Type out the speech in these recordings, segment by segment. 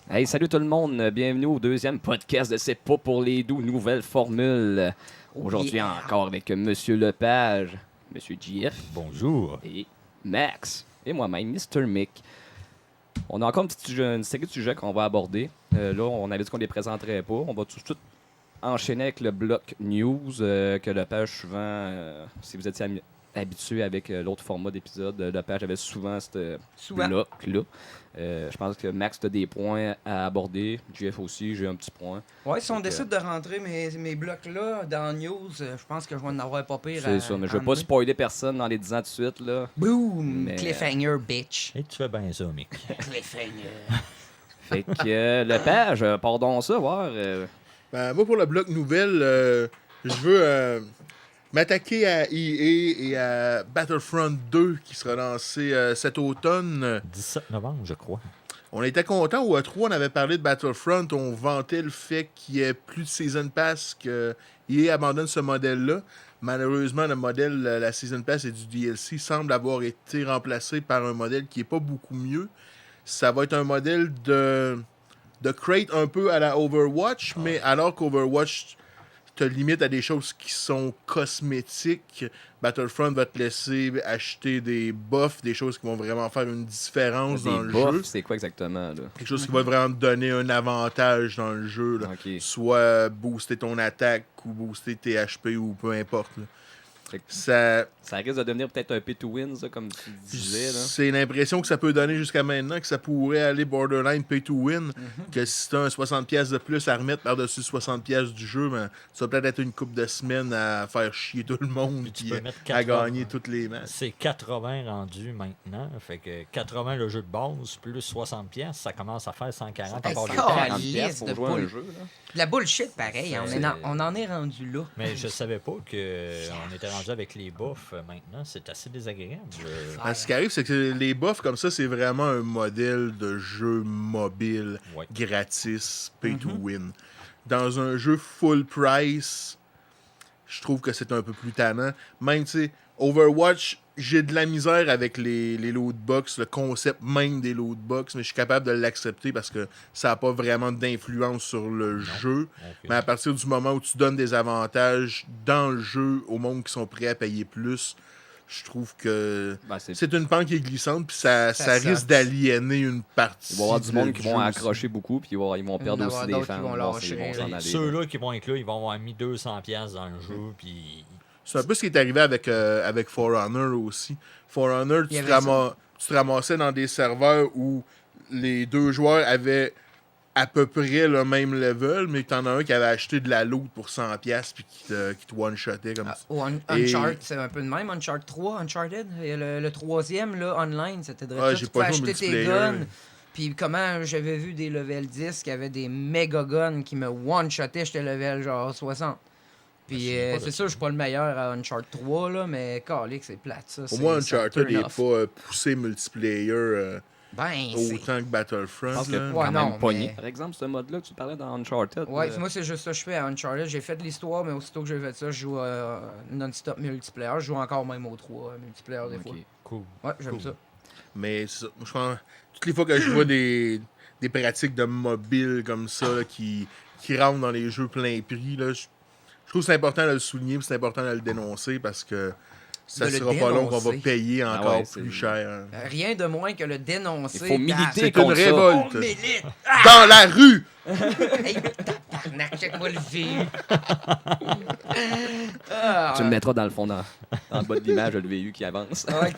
Hey, salut tout le monde, bienvenue au deuxième podcast de C'est pas pour les doux, nouvelle formule. Aujourd'hui encore avec Monsieur Lepage, Monsieur JF Bonjour. et Max et moi-même, Mr. Mick. On a encore une série de sujets qu'on va aborder. Là, on avait dit qu'on les présenterait pas. On va tout de suite enchaîner avec le bloc news que Lepage souvent, si vous étiez habitué avec l'autre format d'épisode, Lepage avait souvent ce bloc-là. Je pense que Max a des points à aborder. JF aussi, j'ai un petit point. Ouais, si on décide de rentrer mes blocs-là dans News, je pense que je vais en avoir pas pire. C'est ça, mais je veux pas spoiler personne dans les 10 ans tout de suite. Là. Boom! Mais- Cliffhanger, bitch. Et tu fais bien ça, Mick. Cliffhanger. Fait que Lepage, pardon ça, voir. Ben, moi, pour le bloc nouvelle, je veux m'attaquer à EA et à Battlefront 2 qui sera lancé cet automne. 17 novembre, je crois. On était contents. Au E3, on avait parlé de Battlefront. On vantait le fait qu'il n'y ait plus de Season Pass, que EA abandonne ce modèle-là. Malheureusement, le modèle, la Season Pass et du DLC semble avoir été remplacé par un modèle qui n'est pas beaucoup mieux. Ça va être un modèle de crate un peu à la Overwatch, mais alors qu'Overwatch te limite à des choses qui sont cosmétiques, Battlefront va te laisser acheter des buffs, des choses qui vont vraiment faire une différence dans le jeu. C'est quoi exactement, là? Quelque chose qui va vraiment te donner un avantage dans le jeu. Là. Ok. Soit booster ton attaque ou booster tes HP ou peu importe. Là. Fait que Ça, ça risque de devenir peut-être un pay to win, ça, comme tu disais. Là. c'est l'impression que ça peut donner jusqu'à maintenant, que ça pourrait aller borderline pay to win. Que si tu as un 60$ de plus à remettre par-dessus 60$ du jeu, ben, ça va peut-être être une couple de semaines à faire chier tout le monde Puis tu et peux mettre à 80. gagner toutes les matchs. C'est 80 rendus maintenant. Fait que 80 le jeu de base, plus 60 pièces, ça commence à faire 140 à Hey, part les c'est taxes. 40 liste piastres de pour jouer à un poule. jeu, là. De la bullshit, pareil. C'est- On en est rendu là. Mais je savais pas qu'on était rendu avec les buffs maintenant. C'est assez désagréable. Ce qui arrive, c'est que les buffs comme ça, c'est vraiment un modèle de jeu mobile, Ouais. gratis, pay to win. Dans un jeu full price, je trouve que c'est un peu plus tannant. Même, tu sais, Overwatch, j'ai de la misère avec les loot box, le concept même des loot box, mais je suis capable de l'accepter parce que ça n'a pas vraiment d'influence sur le jeu. Ok. Mais à partir du moment où tu donnes des avantages dans le jeu au monde qui sont prêts à payer plus, je trouve que Ben, c'est... c'est une pente qui est glissante, puis ça Ça risque sucks. d'aliéner une partie. Il va y avoir du monde qui jeu vont aussi. accrocher beaucoup, puis ils vont Il perdre va y aussi avoir des d'autres fans. qui vont Bon, lâcher. ils vont s'en aller. Ceux-là qui vont être là, ils vont avoir mis 200 pièces dans le jeu. Puis C'est un peu ce qui est arrivé avec For Honor aussi. For Honor, Il y tu te, avait tu te ramassais dans des serveurs où les deux joueurs avaient à peu près le même level, mais t'en as un qui avait acheté de la loot pour 100$ puis qui te one-shotait comme ça. Ou Uncharted, c'est un peu de même. Uncharted 3, Uncharted. Et le troisième, là, online, c'était de Ah, j'ai tu peux pas joué au acheter tes multiplayer. guns. Puis comment j'avais vu des level 10 qui avaient des méga guns qui me one-shotaient, j'étais level genre 60. Puis Je sais pas de c'est ça. sûr, je suis pas le meilleur à Uncharted 3, là, mais calique, c'est plate ça. Pour moi, c'est un Uncharted turn n'est off. pas poussé multiplayer Ben, c'est... autant que Battlefront. Je pense que là. Ouais, quand non, même pogné. mais- Par exemple, ce mode-là que tu parlais dans Uncharted. Ouais, moi, c'est juste ça que je fais à Uncharted. J'ai fait l'histoire, mais aussitôt que j'ai fait ça, je joue non-stop multiplayer. Je joue encore même au 3 multiplayer des fois. Ok. cool. Ouais, j'aime Cool. ça. Mais c'est ça. Je pense, toutes les fois que je vois des pratiques de mobile comme ça là, qui rentrent dans les jeux plein prix, là, je trouve que c'est important de le souligner et c'est important de le dénoncer parce que ça De le sera pas long qu'on va dénoncer. payer Ah encore ouais, c'est- plus cher. Rien de moins que le dénoncer. Il faut militer C'est une contre ça. révolte. On milite! Dans la rue! Hey, tabarnak, check-moi le VU. Ah, Tu le mettras dans le fond, dans le bas de l'image, le VU qui avance. ouais,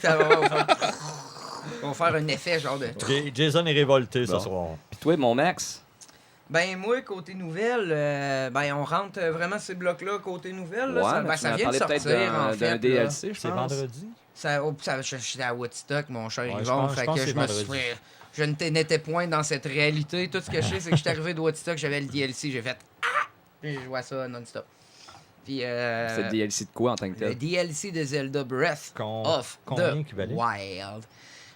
on va faire un effet genre de... Jason est révolté Bon. ce soir. Puis toi, mon Max, Ben moi, côté nouvelle, ben on rentre vraiment ces blocs-là côté nouvelle. Là, ouais, ça, mais ben, tu ça m'as vient de parlé sortir peut-être en d'un fait. là. DLC, je C'est pense. vendredi? J'étais à Woodstock, mon cher Ouais, je Yvon, pense- fait je pense que que je c'est me suis vendredi. fait... Je n'étais point dans cette réalité. Tout ce que je sais, c'est que je suis arrivé de Woodstock, j'avais le DLC, j'ai fait « Ah! » Puis je vois ça non-stop. Puis C'est le DLC de quoi en tant que le tel? DLC de Zelda Breath of Combien the qu'il valait? Wild.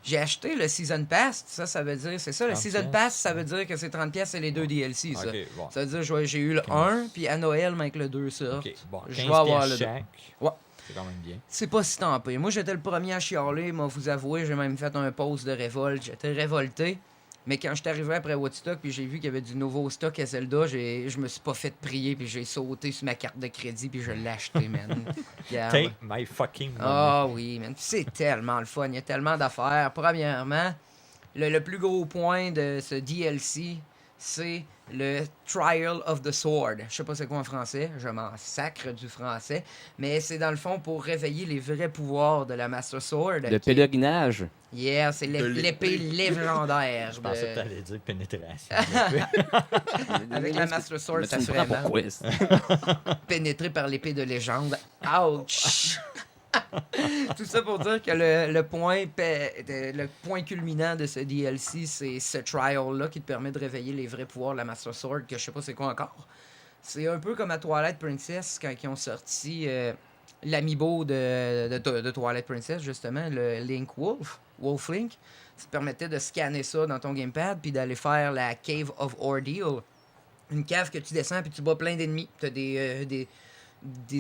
J'ai acheté le Season Pass, ça veut dire, c'est ça, le 30 Season pièces. Pass, ça veut dire que c'est 30$, c'est les deux DLC, ça. Ok, bon. Ça veut dire que j'ai eu le 1, puis à Noël, mais avec le 2, ça. Ok, bon. Je 15 vais avoir pièces le- chaque. Ouais. C'est quand même bien. C'est pas si tant pis. Moi, j'étais le premier à chialer, moi, vous avouer, j'ai même fait un post de révolte, j'étais révolté. Mais quand je suis arrivé après Woodstock puis j'ai vu qu'il y avait du nouveau stock à Zelda, je me suis pas fait prier puis j'ai sauté sur ma carte de crédit puis je l'ai acheté, man. Regarde. Take my fucking money. Ah oui, man. C'est tellement le fun. Il y a tellement d'affaires. Premièrement, le plus gros point de ce DLC, c'est le Trial of the Sword. Je sais pas c'est quoi en français. Je m'en sacre du français. Mais c'est dans le fond pour réveiller les vrais pouvoirs de la Master Sword. Le pèlerinage. Yeah, c'est De l'épée légendaire. Je pensais que de... t'allais dire pénétration. Avec la Master Sword, Mais ça tu me ferait prends mal. pour quoi, ça? Pénétré par l'épée de légende. Ouch! Tout ça pour dire que le point culminant de ce DLC, c'est ce trial-là qui te permet de réveiller les vrais pouvoirs de la Master Sword, que je sais pas c'est quoi encore. C'est un peu comme à Twilight Princess, quand ils ont sorti l'amiibo de Twilight Princess, justement, le Link Wolf Link. Ça te permettait de scanner ça dans ton gamepad, puis d'aller faire la Cave of Ordeal. Une cave que tu descends, puis tu bats plein d'ennemis. Tu as des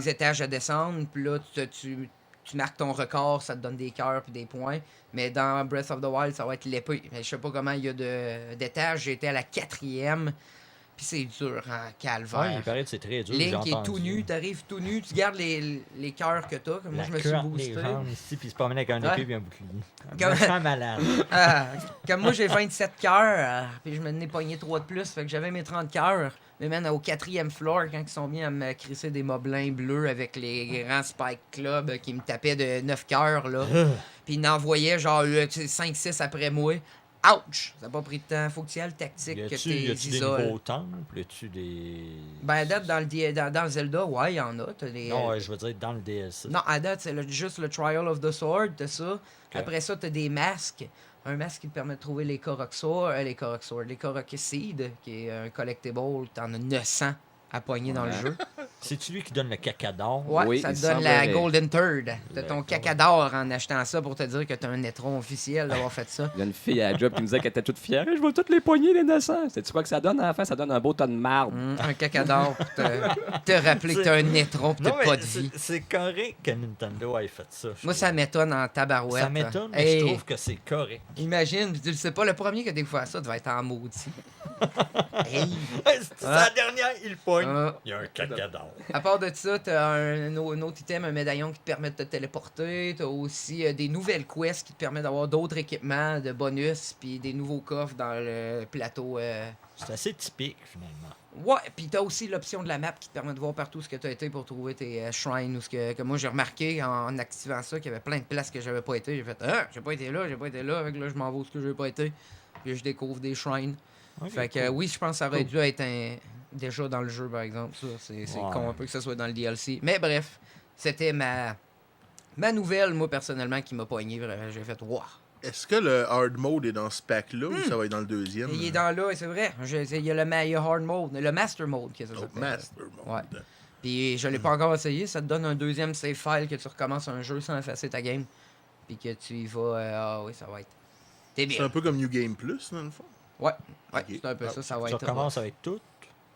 étages à descendre, puis là, tu marques ton record, ça te donne des cœurs puis des points. Mais dans Breath of the Wild, ça va être l'épée. Je sais pas comment il y a d'étages. J'ai été à la 4e, puis c'est dur, hein, calvaire. Ouais, il paraît que c'est très dur. j'ai Link est entendu. tout nu, t'arrives tout nu, tu gardes les cœurs que t'as, comme moi La je me suis queue entre boosté. les jambes ici, puis il se promène avec un Ouais. épée et un bouclier. Comme- Un méchant malade. Ah, comme moi j'ai 27 cœurs, puis je me n'ai pogné 3 de plus, fait que j'avais mes 30 cœurs. Mais man, au 4e floor, quand ils sont venus à me crisser des moblins bleus avec les grands Spike Club qui me tapaient de 9 cœurs, là. Puis ils envoyaient genre 5-6 après moi. Ouch! Ça n'a pas pris de temps. Faut que tu aies le tactique, que Y tu a-tu des nouveaux temples? Y a-tu des... Ben, à date, dans le Zelda, ouais, il y en a. T'as des, Non, je veux dire dans le DLC. Non, à date, c'est juste le Trial of the Sword, t'as ça. Ok. Après ça, t'as des masques. Un masque qui te permet de trouver les Korok Seed, qui est un collectible. T'en as 900 à pogner dans le Ouais. jeu. C'est-tu lui qui donne le caca d'or? Ouais, Oui, ça il te donne la semblerait. Golden Turd. T'as Le ton Golden- caca d'or en achetant ça pour te dire que t'as un étron officiel d'avoir fait ça. Il y a une fille à la job qui me disait qu'elle était toute fière. Je vais toutes les poignées, les innocents. Sais-tu quoi que ça donne à la fin? Ça donne un beau tas de marbre. Un caca d'or pour te rappeler que t'as un étron pis Non, t'as mais pas de vie. c'est correct que Nintendo ait fait ça. je Moi, trouve. ça m'étonne en tabarouette. Ça m'étonne, mais Hey, je trouve que c'est correct. Imagine, tu le sais pas, le premier qui a découvert ça devait être en maudit. Hey. C'est la dernière, il pogne. Ah. Il y a un caca d'or. À part de ça, t'as un autre item, un médaillon qui te permet de te téléporter. T'as aussi des nouvelles quests qui te permettent d'avoir d'autres équipements de bonus, puis des nouveaux coffres dans le plateau. C'est assez typique, finalement. Ouais, puis t'as aussi l'option de la map qui te permet de voir partout ce que t'as été pour trouver tes shrines ou ce que moi j'ai remarqué en activant ça qu'il y avait plein de places que j'avais pas été. J'ai fait j'ai pas été là, fait que là je m'en vais où ce que j'ai pas été. Puis je découvre des shrines. Ok, Fait que cool. oui, je pense que ça aurait Cool. dû être déjà dans le jeu, par exemple. Ça, c'est Ouais. con un peu que ça soit dans le DLC. Mais bref, c'était ma nouvelle, moi, personnellement, qui m'a pogné. Vraiment. J'ai fait, waouh. Est-ce que le hard mode est dans ce pack-là ou ça va être dans le deuxième? Il est dans là, et c'est vrai. Il y a il y a hard mode, le master mode, que ça Oh, s'appelle. Master Mode. Ouais. Puis je l'ai pas encore essayé. Ça te donne un deuxième save file que tu recommences un jeu sans effacer ta game. Puis que tu y vas. Ah oui, ça va être. T'es C'est bien. un peu comme New Game Plus, dans le fond. Ouais, Ok. c'est un peu ça. Ça va Tu être. recommences avec tout?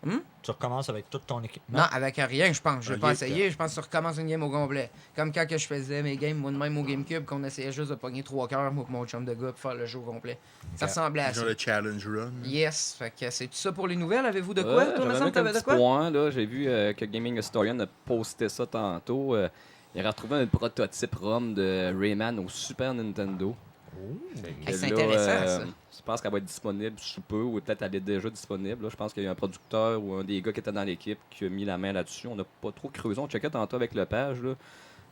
Hmm? Tu recommences avec tout ton équipement? Non, avec rien, je pense. Je l'ai Ok. pas essayé. Je pense que tu recommences une game au complet. Comme quand que je faisais mes games, moi de même au GameCube, qu'on essayait juste de pogner 3 cœurs, moi et mon chum de gars, pour faire le jeu au complet. Ça Ok. ressemblait à ça. Genre le Challenge Run. Yes, fait que c'est tout ça pour les nouvelles. Avez-vous de quoi? Ouais, Toi, j'avais me semble, même t'avais un de petit quoi? point, là. J'ai vu que Gaming Historian a posté ça tantôt. Il a retrouvé un prototype ROM de Rayman au Super Nintendo. Hey, c'est Que là, intéressant, ça. Je pense qu'elle va être disponible sous peu, ou peut-être elle est déjà disponible. Là. Je pense qu'il y a un producteur ou un des gars qui était dans l'équipe qui a mis la main là-dessus. On n'a pas trop creusé. On checkait tantôt avec le page, là.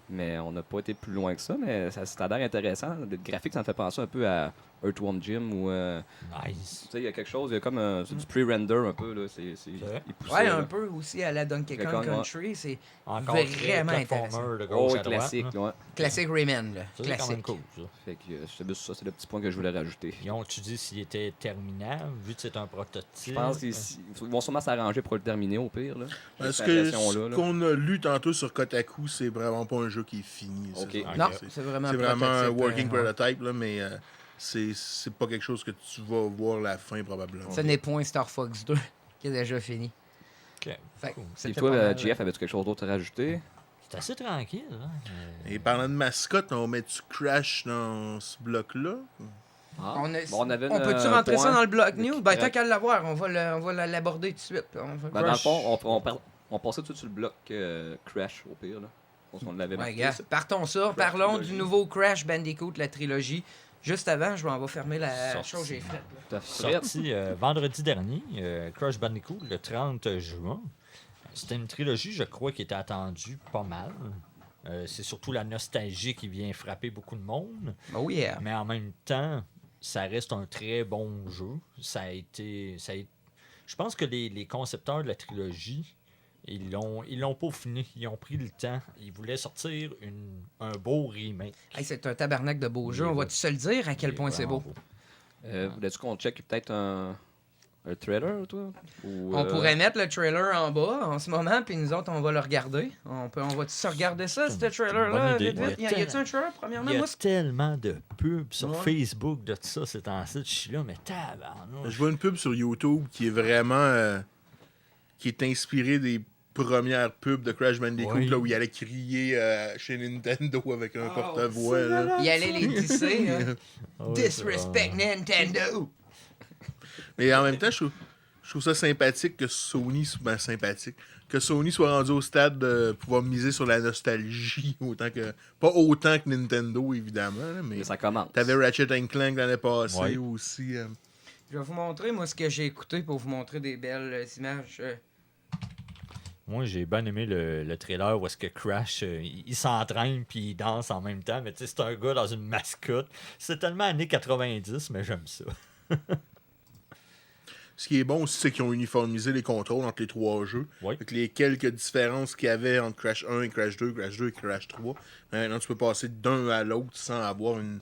Mais on n'a pas été plus loin que ça. Mais ça a l'air intéressant. Le graphique, ça me fait penser un peu à Earthworm Jim ou. Nice. Tu sais, il y a quelque chose, il y a comme c'est du pre-render un peu. Là. C'est vrai? il poussait, Ouais, là. un peu aussi à la Donkey Donkey Kong Kong, Country. C'est Encore Vraiment très intéressant. platformer de Oh, gauche ouais, à droite. classique, là. ouais. classique Rayman, là. Ça, c'est quand même Classique. cool, ça. Fait que c'est le petit point que je voulais rajouter. Ils ont-tu dit s'il était terminable, vu que c'est un prototype? Je pense qu'ils vont sûrement s'arranger pour le terminer au pire. Là. Parce Cette que impression-là, ce là. qu'on a lu tantôt sur Kotaku, c'est vraiment pas un jeu qui est fini. Ok. ça. Non, C'est c'est vraiment, c'est vraiment un prototype, working ouais. prototype, là, mais c'est pas quelque chose que tu vas voir la fin probablement. Ce n'est point Star Fox 2 qui est déjà fini. Ok, Fait que cool. Et c'était toi, pas mal, JF, avais-tu quelque chose d'autre à rajouter? C'est assez tranquille. Hein? Et parlant de mascotte, on met-tu Crash dans ce bloc-là? Ah. On, Bon, avait on peut-tu un rentrer point ça dans le bloc de news? Ben, tant crack. qu'à l'avoir, on va l'aborder tout de suite. On va Ben, dans le crush. fond, on passait tout sur le bloc Crash, au pire. Là. Je pense qu'on l'avait Ouais, marqué. gars, ça. partons ça. Crash Parlons Trilogy. du nouveau Crash Bandicoot, la trilogie. Juste avant, on va fermer la Sorti. chose que j'ai faite. là. T'as fait. Sorti vendredi dernier, Crash Bandicoot, le 30 juin. C'était une trilogie, je crois, qui était attendue pas mal. C'est surtout la nostalgie qui vient frapper beaucoup de monde. Oh yeah. Mais en même temps, ça reste un très bon jeu. Je pense que les concepteurs de la trilogie, ils l'ont peaufiné. Ils ont pris le temps. Ils voulaient sortir un beau remake. Hey, c'est un tabarnak de beau Il jeu. est On beau. va-tu se le dire à quel Il est point c'est vraiment beau? Voulais-tu qu'on check peut-être un trailer, toi? Ou, On pourrait mettre le trailer en bas en ce moment, puis nous autres, on va le regarder. On va-tu se regarder ça, ce C'est une trailer-là? bonne idée. Vite, vite? Y a-tu un trailer, premièrement? Il y a Moi, tellement de pubs sur Ouais. Facebook de ça, c'est en site. Je suis là, mais tabarnouche. Je vois une pub sur YouTube qui est vraiment. Qui est inspirée des premières pubs de Crash Bandicoot, Oui. là, où il allait crier chez Nintendo avec un porte-voix. là. il allait les disser. Hein. Ah ouais, Disrespect Nintendo! Mais en même temps, je trouve ça sympathique que Sony. Ben, sympathique. Que Sony soit rendu au stade de pouvoir miser sur la nostalgie. Pas autant que Nintendo, évidemment. là, mais Mais ça commence. t'avais Ratchet Clank l'année passée Ouais. aussi. Je vais vous montrer, moi, ce que j'ai écouté pour vous montrer des belles images. Moi, j'ai bien aimé le trailer où est-ce que Crash, il s'entraîne puis il danse en même temps. Mais tu sais, c'est un gars dans une mascotte. C'est tellement années 90, mais j'aime ça. Ce qui est bon aussi, c'est qu'ils ont uniformisé les contrôles entre les trois jeux. Oui. Avec les quelques différences qu'il y avait entre Crash 1 et Crash 2, Crash 2 et Crash 3. Maintenant, tu peux passer d'un à l'autre sans avoir une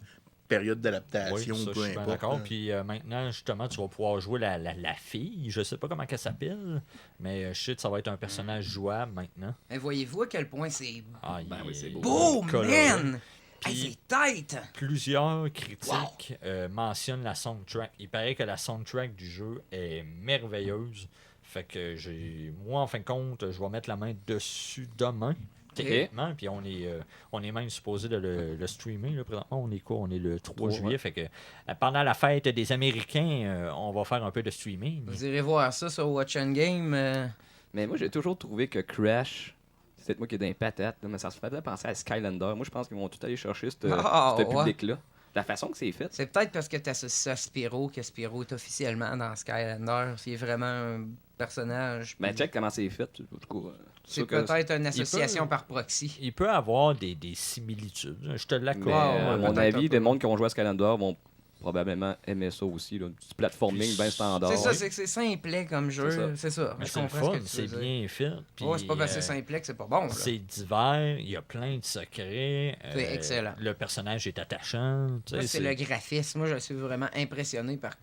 période Oui, d'adaptation, ça, je peu suis bien importe. d'accord. là. Puis maintenant, justement, tu vas pouvoir jouer la fille. Je sais pas comment elle s'appelle, mais je sais que ça va être un personnage jouable maintenant. Mais voyez-vous à quel point c'est Ah, Ben oui, c'est beau. beau, coloré. man! Puis- Hey, c'est tight! Plusieurs critiques mentionnent la soundtrack. Il paraît que la soundtrack du jeu est merveilleuse. Fait que moi, en fin de compte, je vais mettre la main dessus demain. Techniquement, puis on est même supposé de le streamer. Là, présentement, on est quoi? On est le 3 juillet. ouais. Fait que pendant la fête des Américains, on va faire un peu de streaming. Vous irez voir ça sur Watch and Game. Mais moi, j'ai toujours trouvé que Crash, c'est peut-être moi qui ai des patates, là, mais ça se fait penser à Skylander. Moi, je pense qu'ils vont tout aller chercher ce ouais. public-là. La façon que c'est fait. C'est peut-être parce que tu associes ça à Spyro que Spyro est officiellement dans Skylander. C'est vraiment un personnage. Ben, puis check comment c'est fait. En tout cas, c'est sûr que- peut-être une association peut- par proxy. Il peut avoir des similitudes. Je te l'accorde. Mais Ouais, à mon peut-être un avis, peu. les mondes qui ont joué à Skylander vont probablement aimer ça aussi. Là. Du platforming bien standard. C'est ça, c'est que c'est simplet comme jeu. C'est ça. C'est ça. Mais Je c'est le comprends fun, ce que tu c'est veux dire. bien fait. Puis, Ouais, c'est pas parce que c'est simplet que c'est pas bon. là. c'est divers, il y a plein de secrets. C'est excellent. Le personnage est attachant. tu sais, Moi, c'est le graphisme. Moi, je suis vraiment impressionné par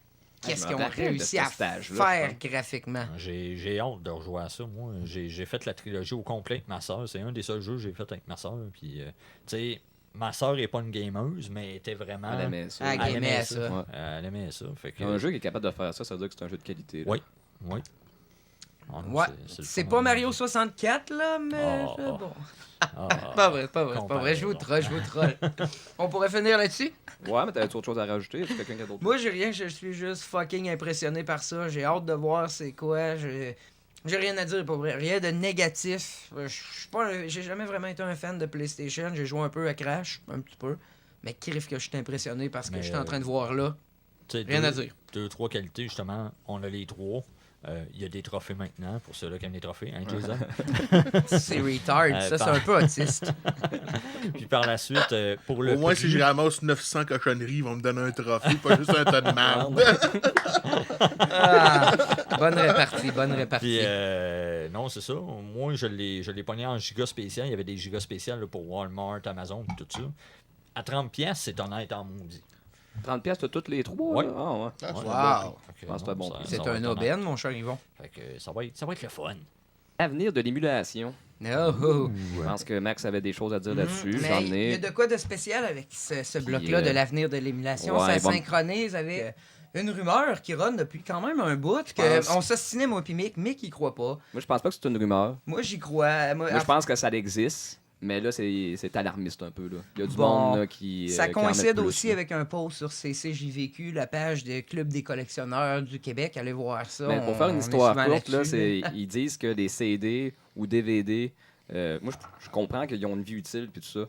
qu'est-ce je qu'ils ont me rappelle de réussi ce à stage-là, faire je graphiquement. J'ai hâte de rejouer à ça, moi. J'ai fait la trilogie au complet avec ma soeur. C'est un des seuls jeux que j'ai fait avec ma soeur. Puis, tu sais, ma soeur n'est pas une gameuse, mais elle était vraiment. Elle aimait ça. Elle elle aimait aimait ça. Ouais. Elle aimait ça. Fait que, Un jeu qui est capable de faire ça, ça veut dire que c'est un jeu de qualité. là. Oui, oui. Ah non, Ouais, le c'est fun. pas Mario 64, là, mais Oh. c'est bon. Ah, Pas vrai, c'est pas vrai, c'est pas vrai. Je vous comparaison. troll. On pourrait finir là-dessus? Ouais, mais t'avais autre chose à rajouter? Est-ce que quelqu'un qui a d'autres Moi, j'ai rien, je suis juste fucking impressionné par ça. J'ai hâte de voir c'est quoi. J'ai rien à dire, pour vrai. Rien de négatif. Je suis pas j'ai jamais vraiment été un fan de PlayStation. J'ai joué un peu à Crash, un petit peu. Mais crif que je suis impressionné parce que Mais, je suis en train de voir là. Tu sais, Rien à dire. Deux, trois qualités, justement. On a les trois. Il y a des trophées maintenant, pour ceux-là qui aiment les trophées, hein, Jason? C'est retard. Ça, c'est un peu autiste. Puis par la suite, pour le Au moins, prix, si je ramasse 900 cochonneries, ils vont me donner un trophée, pas juste un tas de merde. Ah, bonne répartie, bonne répartie. Puis, non, c'est ça. Moi, je l'ai pogné en giga spécial. Il y avait des gigas spéciales là, pour Walmart, Amazon, tout ça. À 30$, c'est honnête en maudit. 30 pièces de toutes les trois? Ouais. là? Ah, ouais. Ah, c'est Wow. bon. Fait que, pense que c'est un bon ça- prix. ça C'est va un être honnête. aubaine, mon cher Yvon. Fait que ça va être le fun. Avenir de l'émulation. Oh. Je pense que Max avait des choses à dire là-dessus. Mais J'en il y ai. a de quoi de spécial avec ce bloc-là de l'avenir de l'émulation. ouais, Ça bon. synchronise avec une rumeur qui run depuis quand même un bout. pense- On s'ostinait, moi puis Mick. Mick, il croit pas. Moi, je pense pas que c'est une rumeur. Moi, j'y crois. Moi, je pense que ça existe. Mais là, c'est alarmiste un peu. Là. Il y a du Bon, monde là, qui. Ça qui en met coïncide plus, aussi là. avec un post sur CCJVQ, la page du Club des collectionneurs du Québec. Allez voir ça. Mais pour faire on une est histoire souvent courte, là, là-dessus, ils disent que les CD ou DVD, moi je comprends qu'ils ont une vie utile puis tout ça.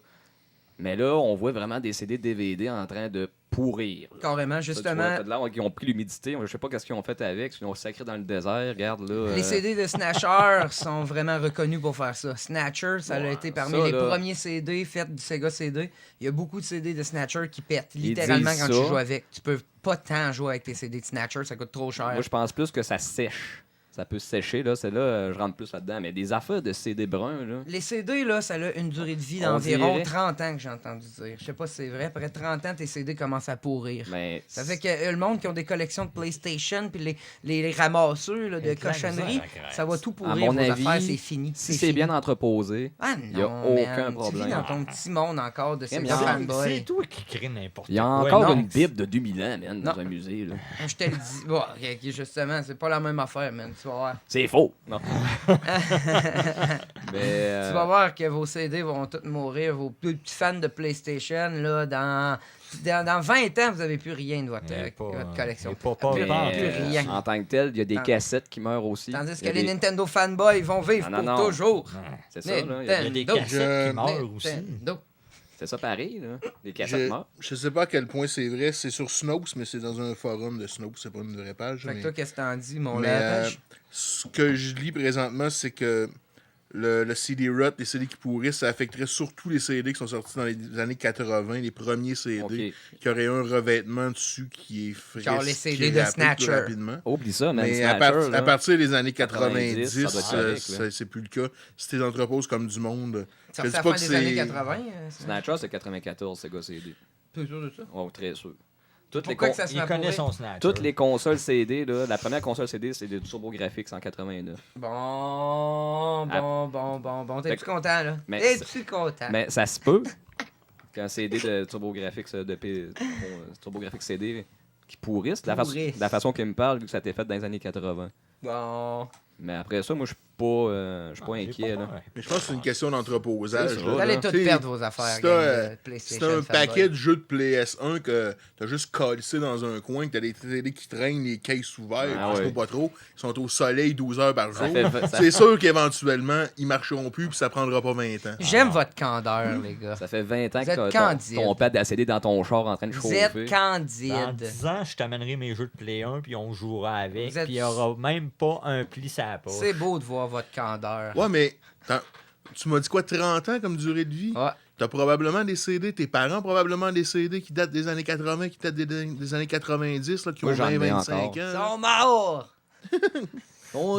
Mais là, on voit vraiment des CD, DVD en train de pourrir. Là. Carrément, Ça, tu justement. vois, là, ils ont pris l'humidité. Je sais pas qu'est-ce qu'ils ont fait avec. Ils ont sacré dans le désert. Regarde là. Les CD de Snatcher sont vraiment reconnus pour faire ça. Snatcher, ça a Ouais, été parmi ça, les là. premiers CD faits du Sega CD. Il y a beaucoup de CD de Snatcher qui pètent, littéralement, disent quand tu ça. joues avec. Tu peux pas tant jouer avec tes CD de Snatcher, ça coûte trop cher. Moi, je pense plus que ça sèche. Ça peut sécher, là. C'est là, je rentre plus là-dedans. Mais des affaires de CD brun, là. Les CD, là, ça a une durée de vie On d'environ dirait. 30 ans que j'ai entendu dire. Je sais pas si c'est vrai. Après 30 ans, tes CD commencent à pourrir. Mais Ça fait que le monde qui ont des collections de PlayStation puis les ramasseurs là, de Et de la cochonneries, misère, la ça va tout À pourrir mon vos avis, affaires, c'est fini. si c'est fini. bien entreposé, Ah y a non, aucun man. problème. Tu vis dans ton petit monde encore de mais Sega c'est- fanboy. C'est toi qui crée n'importe quoi. il y a encore non. une Bible de 2000 ans, man, dans Non. un musée, là. Je te le dis. Bon, ok, justement, c'est pas la même affaire, man. Tu vas voir. C'est faux! Non. Mais. Tu vas voir que vos CD vont tous mourir. Vos petits fans de PlayStation, là, dans 20 ans, vous n'avez plus rien de votre, Mais pas, votre collection. mais pas Plus- pas plus rien. En tant que tel, il y a des Ah. cassettes qui meurent aussi. Tandis Il que y a les des- Nintendo fanboys vont vivre Non, non, pour non. toujours. C'est ça, là. Il y a- Il y a des Nintendo. cassettes qui meurent aussi. Nintendo. C'est ça pareil, là. Les cassettes meurent. Je sais pas à quel point c'est vrai. C'est sur Snopes, mais c'est dans un forum de Snopes. C'est pas une vraie page. Fait que mais- toi, qu'est-ce que t'en dis, mon Mais, lavage? ce que je lis présentement, c'est que le CD rot, les CD qui pourrissent, ça affecterait surtout les CD qui sont sortis dans les années 80, les premiers CD, Ok. qui auraient un revêtement dessus qui est frais. Genre les CD de qui rappe plus Snatcher. rapidement. Oublie ça, man. Mais à, Snatcher, là. à partir des années 90, 90, ça doit être correct, là. c'est plus le cas. Si t'es entreposes comme du monde, Ça je fait dis à pas la que fin des années c'est... 80. Snatcher, c'est 94, c'est gars CD. T'es sûr de ça? Oh, très sûr. Toutes les, Pourquoi con- que ça se Il met à connaît pourrir? son Snatcher. toutes les consoles CD, là, la première console CD, c'est des TurboGrafx en 89. Bon. Fait T'es-tu que- content, là? mais T'es-tu content? Mais ça se peut qu'un CD de TurboGrafx, TurboGrafx CD qui pourrisse, de la, Pourrisse. de la façon qu'il me parle, vu que ça a été fait dans les années 80. Bon. Mais après ça, moi, je suis pas inquiet, là. Mais je pense que c'est une question d'entreposage. C'est ça, là. Vous allez là. tous T'sais, perdre vos affaires, si gang t'as, de PlayStation. Si t'as un fanboy. paquet de jeux de PS1 que t'as juste calissé dans un coin, que t'as des télé qui traînent, les cases ouvertes, Ah je sais ouais. pas trop, ils sont au soleil 12 heures par Ça jour. fait- ça- C'est sûr qu'éventuellement, ils marcheront plus puis ça prendra pas 20 ans. J'aime votre candeur, les gars. Ça fait 20 ans Vous que êtes t'as candide. ton pad à CD dans ton char en train de Vous chauffer. êtes Dans candide. 10 ans, je t'amènerai mes jeux de Play 1 puis on jouera avec. Vous êtes- Puis il n'y aura même pas un pli sur la poche. C'est beau de voir votre candeur. Ouais, mais tu m'as dit quoi, 30 ans comme durée de vie? Ouais. T'as probablement des CD, tes parents ont probablement des CD qui datent des années 80, qui datent des années 90, là, qui Moi, ont j'en ai 20-25 encore. Ils ans. sont morts!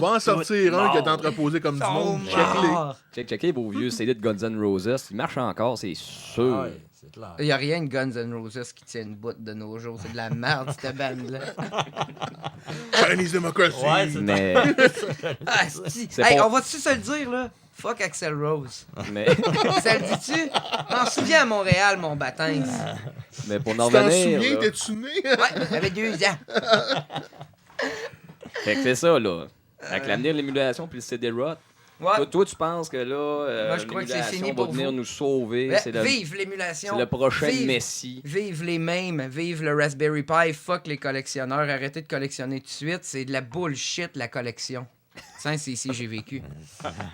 Va en sortir un qui est entreposé comme Ils du sont monde. Check-les. morts! Checkez vos vieux CD de Guns N' Roses. Ils marchent encore, c'est sûr. Ouais, c'est clair. Il n'y a rien de Guns N' Roses qui tient une bout de nos jours. C'est de la merde, cette bande-là. Chinese Democracy. Ouais, c'est- Mais, Ah, si. C'est Hey, pas- on va-tu se le dire, là? Fuck Axel Rose. mais, Ça le dis-tu? M'en souviens à Montréal, mon baptême. mais pour Tu en t'en revenir, souviens, là, t'es-tu né? Ouais, j'avais 2 ans. fait que c'est ça, là. Avec l'avenir de l'émulation puis le CD-ROT, Ouais. toi, tu penses que là, Moi, je crois que c'est l'émulation fini va pour venir vous. nous sauver. Ben, C'est le, vive l'émulation. c'est le prochain Vive- Messi. Vive les mêmes, vive le Raspberry Pi, fuck les collectionneurs, arrêtez de collectionner tout de suite, c'est de la bullshit la collection. Ça, c'est ici j'ai vécu.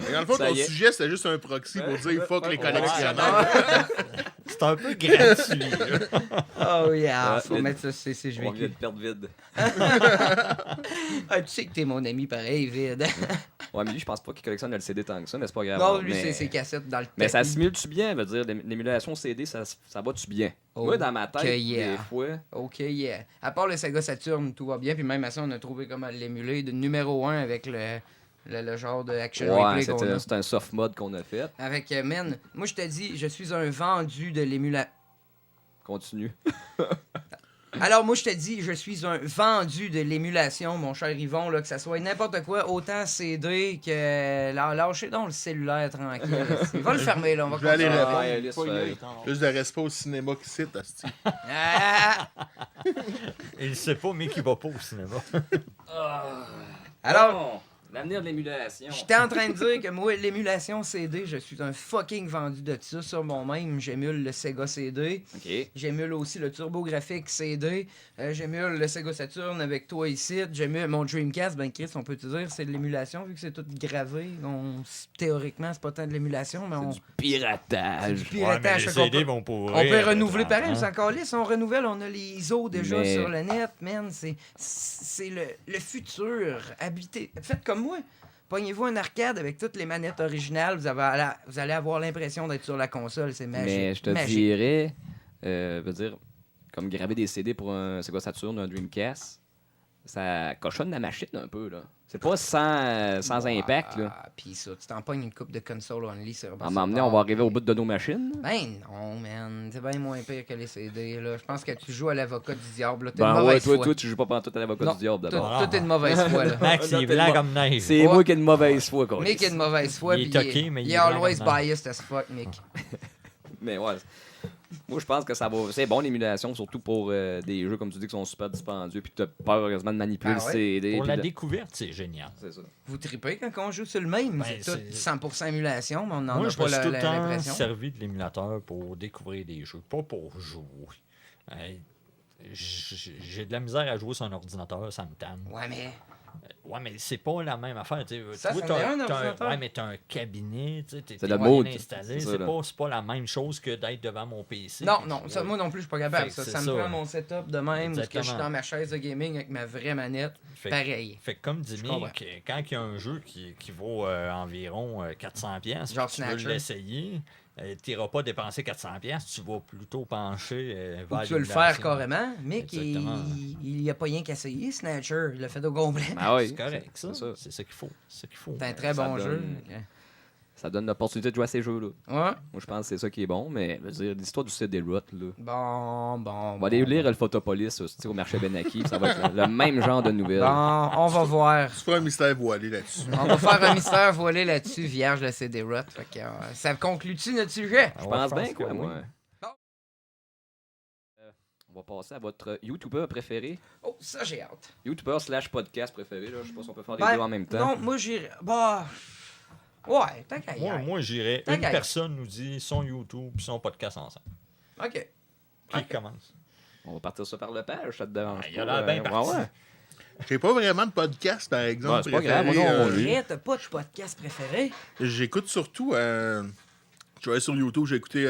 Et dans le fond, Ça ton y est. sujet, c'était juste un proxy pour dire fuck les collectionneurs. C'est un peu gratuit. là. Oh yeah, Ouais, faut mais- mettre ça c'est j'ai On vient de vécu. perdre vide. Ah, tu sais que t'es mon ami pareil, vide. Ouais, mais lui, je pense pas qu'il collectionne le CD tant que ça, mais c'est pas grave. Non, lui mais... c'est ses cassettes dans le Mais ça tapis. simule-tu bien, veut dire, l'émulation CD, ça va-tu bien? Oh, Moi, dans ma tête, que yeah. des fois, Ok, yeah. À part le Sega Saturn, tout va bien, puis même à ça, on a trouvé comment l'émuler de numéro 1 avec le genre de action ouais, replay qu'on a. c'est un soft mode qu'on a fait. Avec man, moi je te dis, je suis un vendu de l'émulation. Continue. Alors, moi, je te dis, je suis un vendu de l'émulation, mon cher Yvon, là, que ça soit n'importe quoi, autant CD que. Lâchez donc le cellulaire tranquille. Il va le fermer, là, on va Je vais aller continuer. répondre. Ouais, laisse faire. Plus de respect au cinéma qui cite, asti. Ah! Il sait pas, mais qui va pas au cinéma. Alors, L'avenir de l'émulation. J'étais en train de dire que moi, l'émulation CD, je suis un fucking vendu de ça sur mon même. J'émule le Sega CD. OK. J'émule aussi le TurboGrafx CD. J'émule le Sega Saturn avec toi ici. J'émule mon Dreamcast. Ben, Chris, on peut te dire c'est de l'émulation vu que c'est tout gravé. Théoriquement, c'est pas tant de l'émulation, mais on. Du piratage. C'est du piratage, les fait qu'on CD peut- vont pourrir. On peut renouveler dans pareil, 30 c'est ans. encore lisse, on renouvelle, on a les ISO déjà Mais- sur le net, man. C'est le futur. Habitez. Faites comme moi. Pognez-vous un arcade avec toutes les manettes originales, vous allez avoir l'impression d'être sur la console, c'est magique. Mais je te Magique. dirais, veux dire, comme graver des CD pour un Sega Saturn ou un Dreamcast, ça cochonne la machine un peu, là. C'est pas sans impact, là. Ah, pis ça, tu t'en pognes une coupe de console only sur À un moment donné, on va arriver au bout de nos machines. Ben non, man. C'est bien moins pire que les CD, là. Je pense que tu joues à l'avocat du diable, là. T'es Ben une ouais, mauvaise toi, foi. tu joues pas pendant tout à l'avocat Non, du diable, d'abord. Toi, t'es une mauvaise foi, là. Max, il est Là, blanc t'es comme neige. C'est moi qui ai une mauvaise foi, quoi. Mick est une mauvaise foi, Il est pis toqué, mais il il est est blanc always comme neige. biased as fuck, Mick. Mais ouais. Moi, je pense que ça va. C'est bon, l'émulation, surtout pour des jeux, comme tu dis, qui sont super dispendieux, puis tu as peur, heureusement, de manipuler Ah le ouais? CD. Pour puis la de- découverte, c'est génial. C'est ça. Vous tripez quand on joue sur le même. Ben, c'est tout c'est- 100% émulation, mais on n'en Moi, a je pas me suis tout le temps l'impression. servi de l'émulateur pour découvrir des jeux, pas pour jouer. Hey, j'ai de la misère à jouer sur un ordinateur, ça me tanne. Ouais, mais Ouais, mais c'est pas la même affaire. Ça, Toi, c'en est un t'as ordinateur. ouais, mais t'as un cabinet, t'es C'est le bien mode. installé. C'est ça, C'est là. pas la même chose que d'être devant mon PC. non, puis non, jouer. ça, moi non plus, je suis pas capable. Fait que Ça, c'est ça me ça, prend hein. mon setup de même, parce que je suis Exactement. dans ma chaise de gaming avec ma vraie manette. Fait que- Pareil. Fait que comme dit Je comprends. Mick, quand il y a un jeu qui vaut environ 400$, Genre puis tu veux Snatcher. l'essayer, tu n'iras pas dépenser 400$, tu vas plutôt pencher Ou vers tu veux le l'émulation. faire carrément. Mick, Exactement. il y a pas rien qu'à essayer, Snatcher. Il l'a fait au complet. Ah oui. C'est correct, ça. c'est ça. C'est ça qu'il faut. C'est ça qu'il faut. C'est un très ça bon donne- jeu. Ça donne l'opportunité de jouer à ces jeux-là. Ouais. Moi, je pense que c'est ça qui est bon, mais je veux dire, l'histoire du CD-ROT, là. Bon. On va aller lire le Photopolis au marché Benaki, ça va être le même genre de nouvelles. Bon, on va voir. C'est pas un mystère voilé là-dessus. On va faire un mystère voilé là-dessus, vierge le CD-ROT. Fait que, ça conclut-tu notre sujet? Je Ouais, pense je bien, pense quoi, que moi. oui. Bon. On va passer à votre YouTuber préféré. Oh, ça, j'ai hâte. YouTuber/podcast préféré, là. Je sais pas si on peut faire les Ben, deux en même temps. Non, moi, j'irais. Bah. Ouais, tant qu'à y aller. Moi, j'irais. Tant Une qu'à y- personne nous dit son YouTube et son podcast ensemble. Ok. Qui Ok. commence? On va partir ça par le page, ça te dérange Ah, il a pas, l'air bien ouais, parti. ouais. J'ai pas vraiment de podcast, par exemple. Ouais, c'est pas grave, préféré, moi non, Vrai, t'as pas de podcast préféré? J'écoute surtout. Je vais aller sur YouTube, j'ai écouté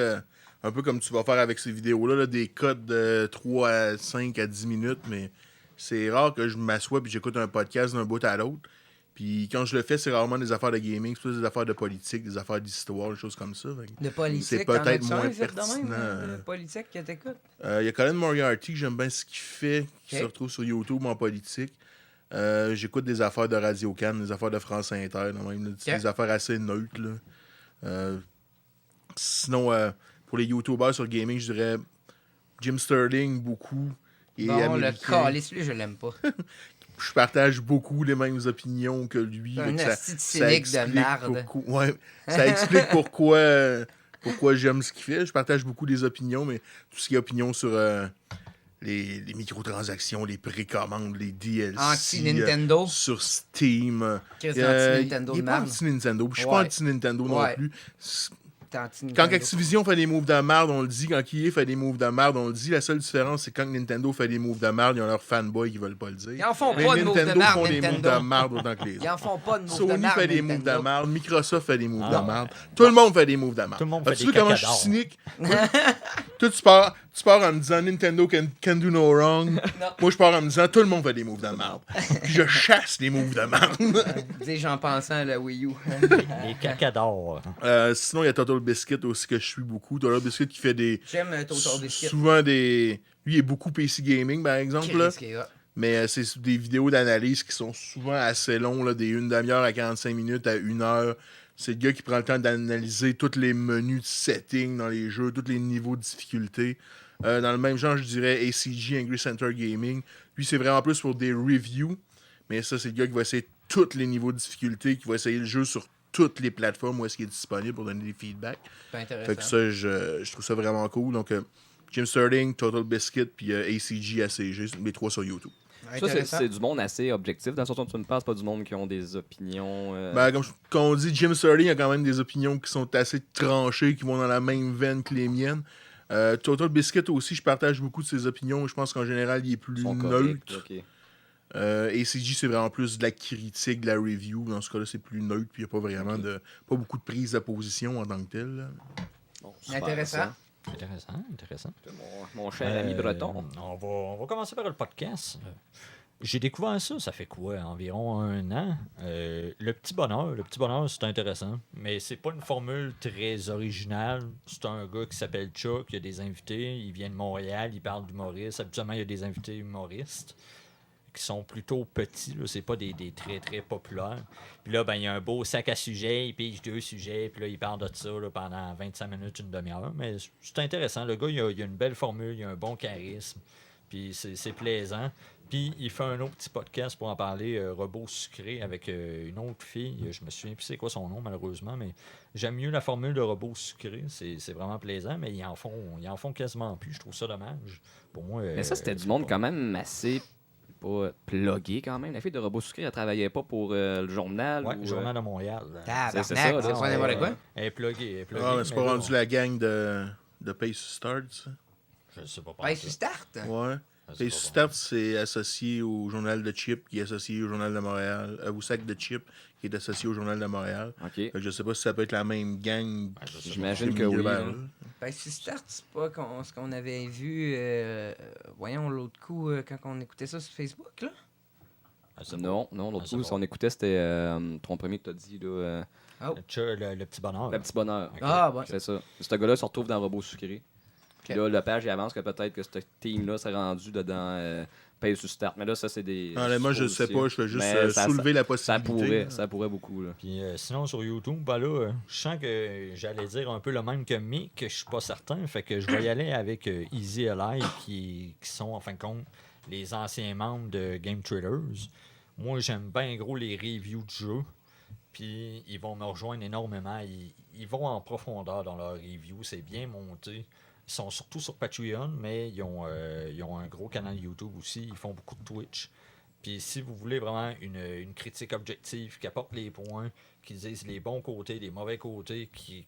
un peu comme tu vas faire avec ces vidéos-là, là, des codes de 3 à 5 à 10 minutes, mais c'est rare que je m'assoie et j'écoute un podcast d'un bout à l'autre. Puis quand je le fais, c'est rarement des affaires de gaming, c'est plus des affaires de politique, des affaires d'histoire, des choses comme ça. Fait que De politique, C'est t'en peut-être as-tu un, moins vite de même, pertinent, de politique que t'écoutes? Il y a Colin Moriarty, que j'aime bien ce qu'il fait, qui Ok. se retrouve sur YouTube en politique. J'écoute des affaires de Radio Cannes, des affaires de France Inter, là, même, là, des affaires assez neutres. Là. Sinon, pour les YouTubers sur gaming, je dirais Jim Sterling, beaucoup. Et Bon, le américain. calice, lui, je l'aime pas. Je partage beaucoup les mêmes opinions que lui. C'est un fait que asti de cynique de explique marde. ouais, ça explique pourquoi j'aime ce qu'il fait. Je partage beaucoup des opinions, mais tout ce qui est opinion sur les microtransactions, les précommandes, les DLC. Anti-Nintendo. Sur Steam. Qu'est-ce que anti-Nintendo il de est pas merde? anti-Nintendo. puis Je suis Ouais. pas anti-Nintendo non Ouais. plus. T'es Quand anti-Nintendo. Activision fait des moves de merde, on le dit. Quand EA fait des moves de merde, on le dit. La seule différence, c'est quand Nintendo fait des moves de merde, ils ont leurs fanboys qui veulent pas le dire. Ils en font Mais pas de moves de Nintendo merde, font des moves Nintendo. de merde autant que les Ils autres. en font pas de moves de Sony merde, fait des moves de Nintendo. merde, Microsoft fait des moves Ah. de merde. Tout le monde fait des moves de merde. Tout le monde fait As-tu des vu comment je cacadors. suis cynique? Toi, tu pars en me disant Nintendo can do no wrong. Moi, je pars en me disant tout le monde fait des moves de merde. Puis je chasse les moves de merde. Dis en pensant à la Wii U. Les cacadors. Sinon, il y a Total Biscuit aussi que je suis beaucoup. Total Biscuit qui fait des. J'aime Total Biscuit. Souvent des. Lui, il est beaucoup PC Gaming, par exemple. Là. Chris qui est hot. Mais c'est des vidéos d'analyse qui sont souvent assez longues, là, des 1 demi-heure à 45 minutes à 1 heure. C'est le gars qui prend le temps d'analyser tous les menus de setting dans les jeux, tous les niveaux de difficulté. Dans le même genre, je dirais ACG, Angry Center Gaming. Lui, c'est vraiment plus pour des reviews. Mais ça, c'est le gars qui va essayer tous les niveaux de difficulté, qui va essayer le jeu sur toutes les plateformes où est-ce qu'il est disponible pour donner des feedbacks. C'est intéressant. Fait que ça, je trouve ça vraiment cool. Donc, Jim Sterling, Total Biscuit, puis ACG, ACG, les trois sur YouTube. Ça, Intéressant. c'est du monde assez objectif. Dans le sens où tu me parles, c'est pas du monde qui ont des opinions. Ben, comme on dit, Jim Sterling a quand même des opinions qui sont assez tranchées, qui vont dans la même veine que les miennes. Total Biscuit aussi, je partage beaucoup de ses opinions. Je pense qu'en général, il est plus Ils sont corrects. neutre. Ok. ACG, c'est vraiment plus de la critique, de la review. Dans ce cas-là, c'est plus neutre, puis il n'y a pas vraiment pas beaucoup de prise de position en tant que tel. Là. Bon, super, Intéressant. ça. Intéressant. Mon cher ami breton. On va commencer par le podcast. J'ai découvert ça fait quoi? Environ 1 an. Le petit bonheur, c'est intéressant. Mais c'est pas une formule très originale. C'est un gars qui s'appelle Chuck, il y a des invités, il vient de Montréal, il parle d'humoristes. Habituellement, il y a des invités humoristes qui sont plutôt petits, là. C'est pas des très très populaires. Puis là, ben, il y a un beau sac à sujets, il pige 2 sujets, puis là, il parle de ça là, pendant 25 minutes, une demi-heure. Mais c'est intéressant. Le gars, il a une belle formule, il a un bon charisme, puis c'est plaisant. Puis il fait un autre petit podcast pour en parler, Robot sucré, avec une autre fille. Je me souviens plus c'est quoi son nom, malheureusement, mais j'aime mieux la formule de Robot sucré. C'est vraiment plaisant, mais ils en font quasiment plus. Je trouve ça dommage. Pour moi, Mais ça, c'était du monde quand même assez pas plugué quand même. La fille de Robot Sucré, elle travaillait pas pour le journal. Ouais, ou, le Journal de Montréal. Tabarnak, c'est ça, là. c'est pas n'importe quoi. Elle est pluggée. Ah, mais c'est pas mais là, rendu la gang de Pace Start, ça? Je sais pas. Ben, tu start. Ouais. Je sais Pace pas. Start, c'est associé au Journal de Chip, qui est associé au Journal de Montréal. Au sac de Chip, qui est associé au Journal de Montréal. OK. Fait que je sais pas si ça peut être la même gang. Je sais pas. J'imagine que milieu oui. vers là. là. Ben, si start, c'est pas ce qu'on avait vu, voyons, l'autre coup, quand on écoutait ça sur Facebook, là. Je sais pas. Non, l'autre c'est coup, bon. si on écoutait, c'était ton premier que t'as dit, là, Le petit bonheur. le petit bonheur. Ok. Ah, ouais. C'est ça. Ce gars-là se retrouve dans Robot Sucré. Puis Ok. là, le page, il avance que peut-être que ce team-là s'est rendu dedans Paye sur Start. Mais là, ça, c'est des. Honnêtement, je sais pas, je fais juste Mais ça- soulever la Ça possibilité. pourrait, là. ça pourrait beaucoup. Là. Puis sinon, sur YouTube, ben là, je sens que j'allais dire un peu le même que Mick, que je suis pas certain. Fait que je vais y aller avec Easy Alive, qui sont, en fin de compte, les anciens membres de Game Traders. Moi, j'aime bien gros les reviews de jeux. Puis ils vont me rejoindre énormément. Ils vont en profondeur dans leurs reviews. C'est bien monté. Ils sont surtout sur Patreon, mais ils ont un gros canal YouTube aussi. Ils font beaucoup de Twitch. Puis si vous voulez vraiment une critique objective qui apporte les points, qui disent les bons côtés, les mauvais côtés, qui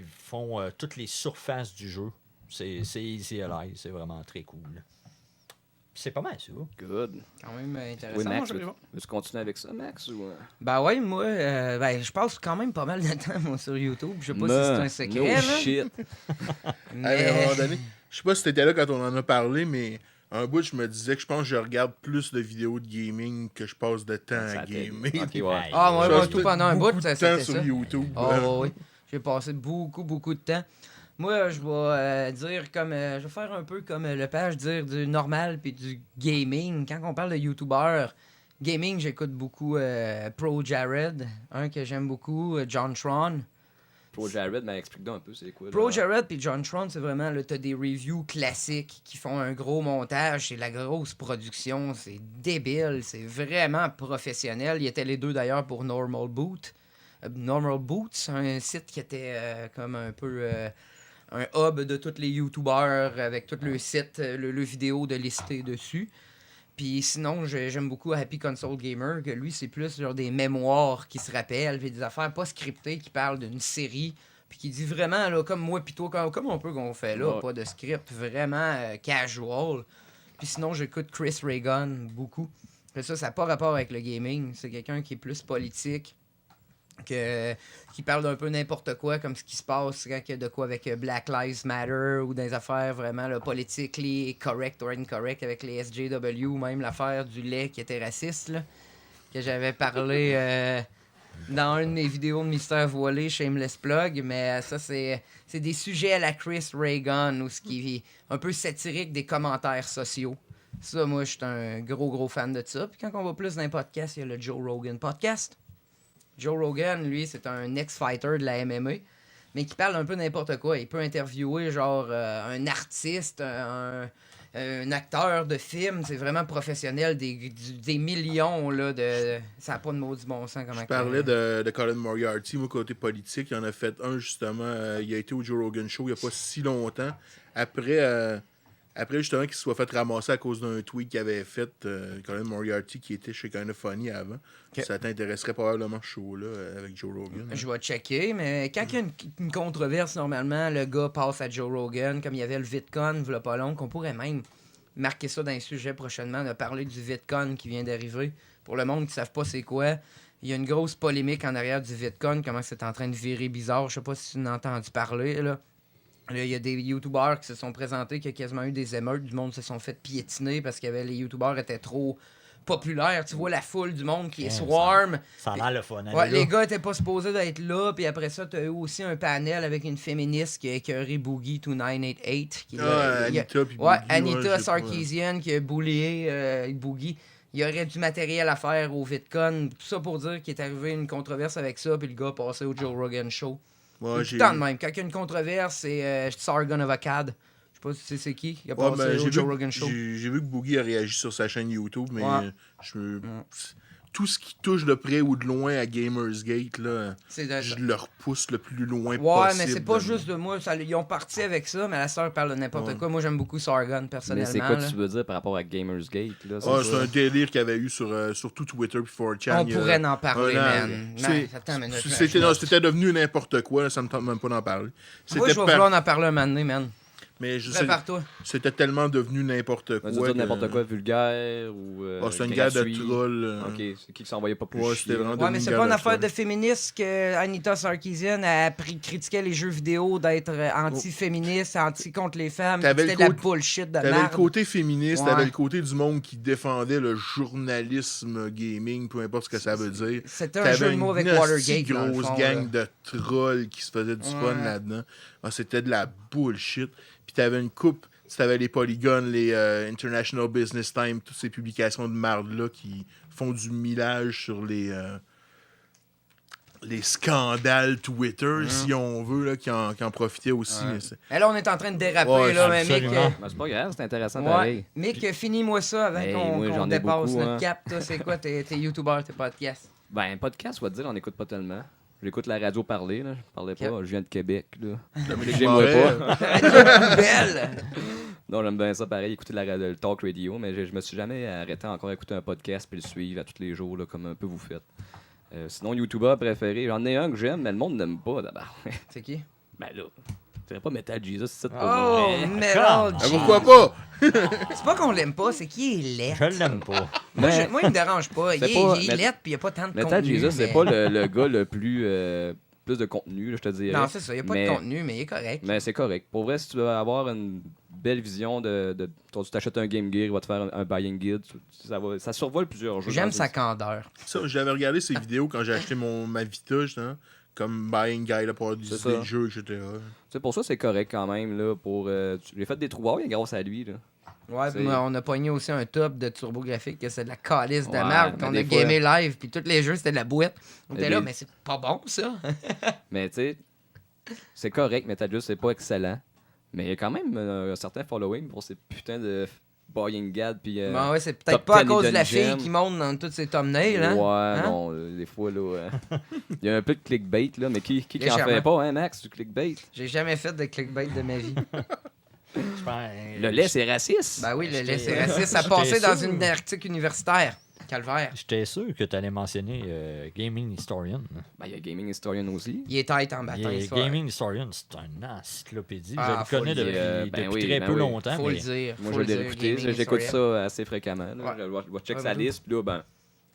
font toutes les surfaces du jeu, c'est Easy Alive. C'est vraiment très cool. Puis c'est pas mal, ça. Good. Quand même intéressant. Oui, moi, Max, je vais voir. veux-tu continuer avec ça, Max? Ou... Ben ouais, moi, ben, je passe quand même pas mal de temps moi, sur YouTube. Je sais pas si c'est un secret, No là. shit. Mais... À un moment donné, je sais pas si t'étais là quand on en a parlé, mais un bout, je me disais que je pense que je regarde plus de vidéos de gaming que je passe de temps à Ça t'aide. gamer. Ok, ouais. Ah, moi, Je moi, passe tout pendant un beaucoup bout, de ça, temps c'était sur ça. YouTube. Oh, oui. J'ai passé beaucoup de temps. Moi, je vais dire comme. Je vais faire un peu comme le page, dire du normal puis du gaming. Quand on parle de YouTubeurs, gaming, j'écoute beaucoup Pro Jared, un que j'aime beaucoup, John Tron. Pro Jared, mais explique-nous un peu, c'est quoi. Pro là? Jared puis John Tron, c'est vraiment, là, t'as des reviews classiques qui font un gros montage, c'est la grosse production, c'est débile, c'est vraiment professionnel. Ils étaient les deux d'ailleurs pour Normal Boot. Normal Boots, un site qui était comme un peu un hub de tous les YouTubers avec tout le site, le vidéo de lister dessus. Puis sinon, j'aime beaucoup Happy Console Gamer, que lui, c'est plus genre des mémoires qui se rappellent, puis des affaires pas scriptées qui parlent d'une série, puis qui dit vraiment, là, comme moi, puis toi, comme un peu qu'on fait là, Ouais. pas de script, vraiment casual. Puis sinon, j'écoute Chris Reagan beaucoup. Mais ça n'a pas rapport avec le gaming, c'est quelqu'un qui est plus politique, qui parle d'un peu n'importe quoi, comme ce qui se passe quand il y a de quoi avec Black Lives Matter ou des affaires vraiment là, politically correct or incorrect avec les SJW, ou même l'affaire du lait qui était raciste, là, que j'avais parlé dans une de mes vidéos de Mystère Voilé, Shameless Plug, mais ça, c'est des sujets à la Chris Reagan, ou ce qui est un peu satirique des commentaires sociaux. Ça, moi, je suis un gros fan de ça. Puis quand on va plus dans les podcasts, il y a le Joe Rogan Podcast. Joe Rogan, lui, c'est un ex-fighter de la MMA, mais qui parle un peu n'importe quoi. Il peut interviewer, genre, un artiste, un acteur de film. C'est vraiment professionnel, des millions, là, de... Ça n'a pas de maudit bon sens. Comment Je parlais de Colin Moriarty, moi, côté politique. Il en a fait un, justement. Il a été au Joe Rogan Show il n'y a pas si longtemps. Après Après, justement, qu'il se soit fait ramasser à cause d'un tweet qu'il avait fait, Colin Moriarty, qui était chez Kinda Funny avant. Ok. Ça t'intéresserait probablement ce show-là avec Joe Rogan. Je vais checker, mais quand il y a une controverse, normalement, le gars passe à Joe Rogan, comme il y avait le VidCon, il pas long, qu'on pourrait même marquer ça dans les sujets prochainement, de parler du VidCon qui vient d'arriver. Pour le monde qui ne savent pas c'est quoi, il y a une grosse polémique en arrière du VidCon, comment c'est en train de virer bizarre. Je sais pas si tu en as entendu parler, là. Là, il y a des youtubeurs qui se sont présentés, qui a quasiment eu des émeutes, du monde se sont fait piétiner parce que les youtubeurs étaient trop populaires. Tu vois la foule du monde qui est swarm. Ça a l'air le fun. Ouais, les gars étaient pas supposés d'être là, puis après ça, t'as eu aussi un panel avec une féministe qui a écœuré Boogie 2988. Anita puis Ouais, Boogie, Anita je sais pas. Sarkeesian qui a bullié Boogie. Il y aurait du matériel à faire au VidCon. Tout ça pour dire qu'il est arrivé une controverse avec ça, puis le gars a passé au Joe Rogan Show. Ouais, Tout le temps de même. Quand il y a une controverse, c'est Sargon of Akkad. Je sais pas si tu sais c'est qui. Il a Ouais, passé ben, au Joe Rogan Show. j'ai vu que Boogie a réagi sur sa chaîne YouTube, mais Ouais. tout ce qui touche de près ou de loin à Gamersgate, là, C'est de- je le repousse le plus loin Ouais, possible. mais c'est pas juste de moi. Ils ont parti avec ça, mais la sœur parle de n'importe Ouais. quoi. Moi, j'aime beaucoup Sargon, Mais personnellement. c'est quoi là. tu veux dire par rapport à Gamersgate? Là, Ah, ça? c'est un délire qu'il y avait eu sur tout Twitter puis 4chan. On pourrait en parler, un an. man. C'est- Man, attends une minute, C'était devenu n'importe quoi, là, ça me tente même pas d'en parler. Moi, je vais vouloir en parler un moment donné, man. Mais Prépare-toi. c'était tellement devenu n'importe quoi. Tu veux dire que- n'importe quoi vulgaire ou. Ah, c'est une guerre de gratuit? trolls. Ok, c'est qui s'envoyait pas plus Ouais, chier? c'était vraiment Ouais, devenu mais une c'est guerre pas une de affaire trolls. de féministe que Anita Sarkeesian a critiquait les jeux vidéo d'être anti-féministe, anti contre les femmes. T'avais C'était le de la côté- bullshit de T'avais le merde. côté féministe, Ouais. t'avais le côté du monde qui défendait le journalisme gaming, peu importe ce que ça veut dire. C'était un jeu de mots avec Watergate. Dans le grosse fond, gang là. de trolls qui se faisaient du fun Ouais. là-dedans. Ah, c'était de la bullshit. Puis t'avais une coupe, t'avais les Polygon, les International Business Times, toutes ces publications de marde-là qui font du millage sur les scandales Twitter, si on veut, là, qui en profitaient aussi. Ouais. Mais c'est- Et là, on est en train de déraper, Ouais, là, mais Mick. absolument. Ben, c'est pas grave, c'est intéressant Ouais. pareil. Mick, finis-moi ça avant Hey, qu'on moi, qu'on j'en ai dépasse beaucoup, notre hein. cap. Toi, c'est quoi tes youtubeurs, tes podcasts? Ben, podcast, on va te dire, on n'écoute pas tellement. J'écoute la radio parler, là. Je parlais pas, Ok. je viens de Québec, là. Dominique J'aimerais Moret, pas. Belle! Non, j'aime bien ça, pareil, écouter le talk radio, mais je me suis jamais arrêté encore à écouter un podcast puis le suivre à tous les jours, là, comme un peu vous faites. Sinon, YouTuber préféré, j'en ai un que j'aime, mais le monde n'aime pas d'abord. C'est qui? Ben là, tu dirais pas Metal Jesus, c'est ça pour Oh, vrai. Metal Ah, G. pourquoi pas? C'est pas qu'on l'aime pas, c'est qu'il est laid. Je l'aime pas. Moi, Mais- moi, il me dérange pas. Il C'est est, pas- il est Met- laid pis il y a pas tant de Metal contenu. Jesus, c'est mais- pas le gars le plus de contenu, là, je te dirais. Non, c'est ça, il y a pas Mais- de contenu, mais il est correct. Mais c'est correct. Pour vrai, si tu veux avoir une belle vision tu t'achètes un Game Gear, il va te faire un buying guide, ça survole plusieurs jeux. J'aime dans sa le- candeur. Ça, j'avais regardé ces vidéos quand j'ai acheté ma Vita, justement, comme buying guide là, pour avoir des C'est idées ça. de jeux, etc. Tu sais, pour ça, c'est correct quand même. Là, j'ai fait des trouvailles grâce à lui. Là. Ouais, C'est- puis moi, on a pogné aussi un top de TurboGrafx que c'est de la calice de Ouais, merde. mais On des a fois- gamé live, puis tous les jeux c'était de la boîte. On Mais était là, des- mais c'est pas bon ça. Mais tu sais, c'est correct, Metal Gear, c'est pas excellent. Mais il y a quand même un certain following pour ces putains de buying guide. Puis, Bon, ouais, c'est peut-être Top pas à 10 cause de la Hidden fille Gem. qui monte dans tous ses thumbnails, hein? Ouais, Hein? non, des fois, là, il y a un peu de clickbait, là, mais qui en Légèrement. fait pas, hein, Max, du clickbait? J'ai jamais fait de clickbait de ma vie. Je pense- Le lait, c'est raciste. Ben oui, le J'étais- lait, c'est raciste. Ça j'étais passait dans sûr. une article universitaire. Calvaire. J'étais sûr que tu allais mentionner Gaming Historian. Ben, il y a Gaming Historian aussi. Il est tête en bâton. ce soir. Gaming Historian, c'est une encyclopédie. Ah, je le connais faut le depuis, dire. Ben depuis oui, très ben peu oui. longtemps. Faut le mais dire. Moi, faut je l'ai le dire, écouté, Gaming j'écoute Historian. ça assez fréquemment. Là. Ouais. Je vais check Ouais, sa vas-y. liste, puis là, ben,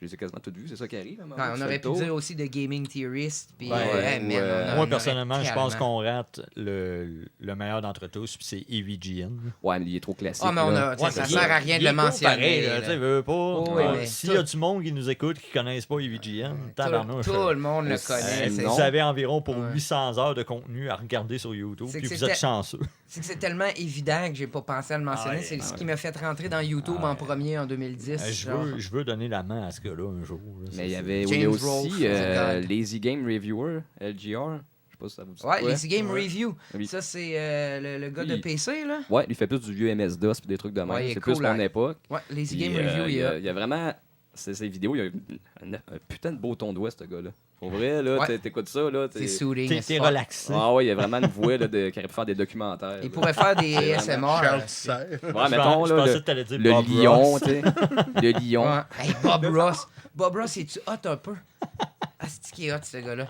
je les ai quasiment toutes vues, c'est ça qui arrive. à un moment, Ouais, tu on fais aurait le pu tour. dire aussi de Gaming Theorist. Puis, Ben, hey, man, on moi, aurait personnellement, je pense tellement. qu'on rate le meilleur d'entre tous, puis c'est EVGN. Ouais, mais il est trop classique. Ah, mais on là. a, tu sais, ça mais sert à rien de le mentionner. Pareil, là. tu sais, veux pas. Oh, oui, mais S'il tout- y a du monde qui nous écoute qui connaissent pas EVGN, tabarnouche. Tout le monde le Euh, connaît. Si c'est- non. vous avez environ pour Ouais. 800 heures de contenu à regarder sur YouTube, C'est puis que vous êtes c'était- chanceux. C'est que c'est tellement évident que j'ai pas pensé à le mentionner. Ah ouais, C'est ce ah qui m'a fait rentrer dans YouTube en premier en 2010. genre. Je veux donner la main à ce gars-là un jour. là. Mais il y C'est- avait James aussi Rolfe, c'est Lazy Game Reviewer, LGR. Je sais pas si ça vous dit Ouais, quoi. les Game Ouais. Review. Oui. Ça, c'est le gars de Lui. PC, là. Ouais, lui fait plus du vieux MS-DOS puis des trucs de même. Ouais, il est c'est cool, plus mon hein. époque. Ouais, Lazy Puis, Game Review, il il y y a. a, il y a vraiment Ses vidéos, il a un putain de beau ton de voix, ce gars-là. Pour vrai, là, Ouais. t'écoutes ça, là. C'est soothing. as T'es fuck. relaxé. Ah ouais, il y a vraiment une voix là, qui aurait pu faire des documentaires. Il là. pourrait faire des ASMR. Charles Tisser. Ouais, mettons, Je là, pensais que t'allais dire le Bob lion, Ross. tu sais. Le lion. Ouais. Hey, Bob Ross. Bob Ross, es-tu hot un peu? Ah, c'est qui est hot, ce gars-là?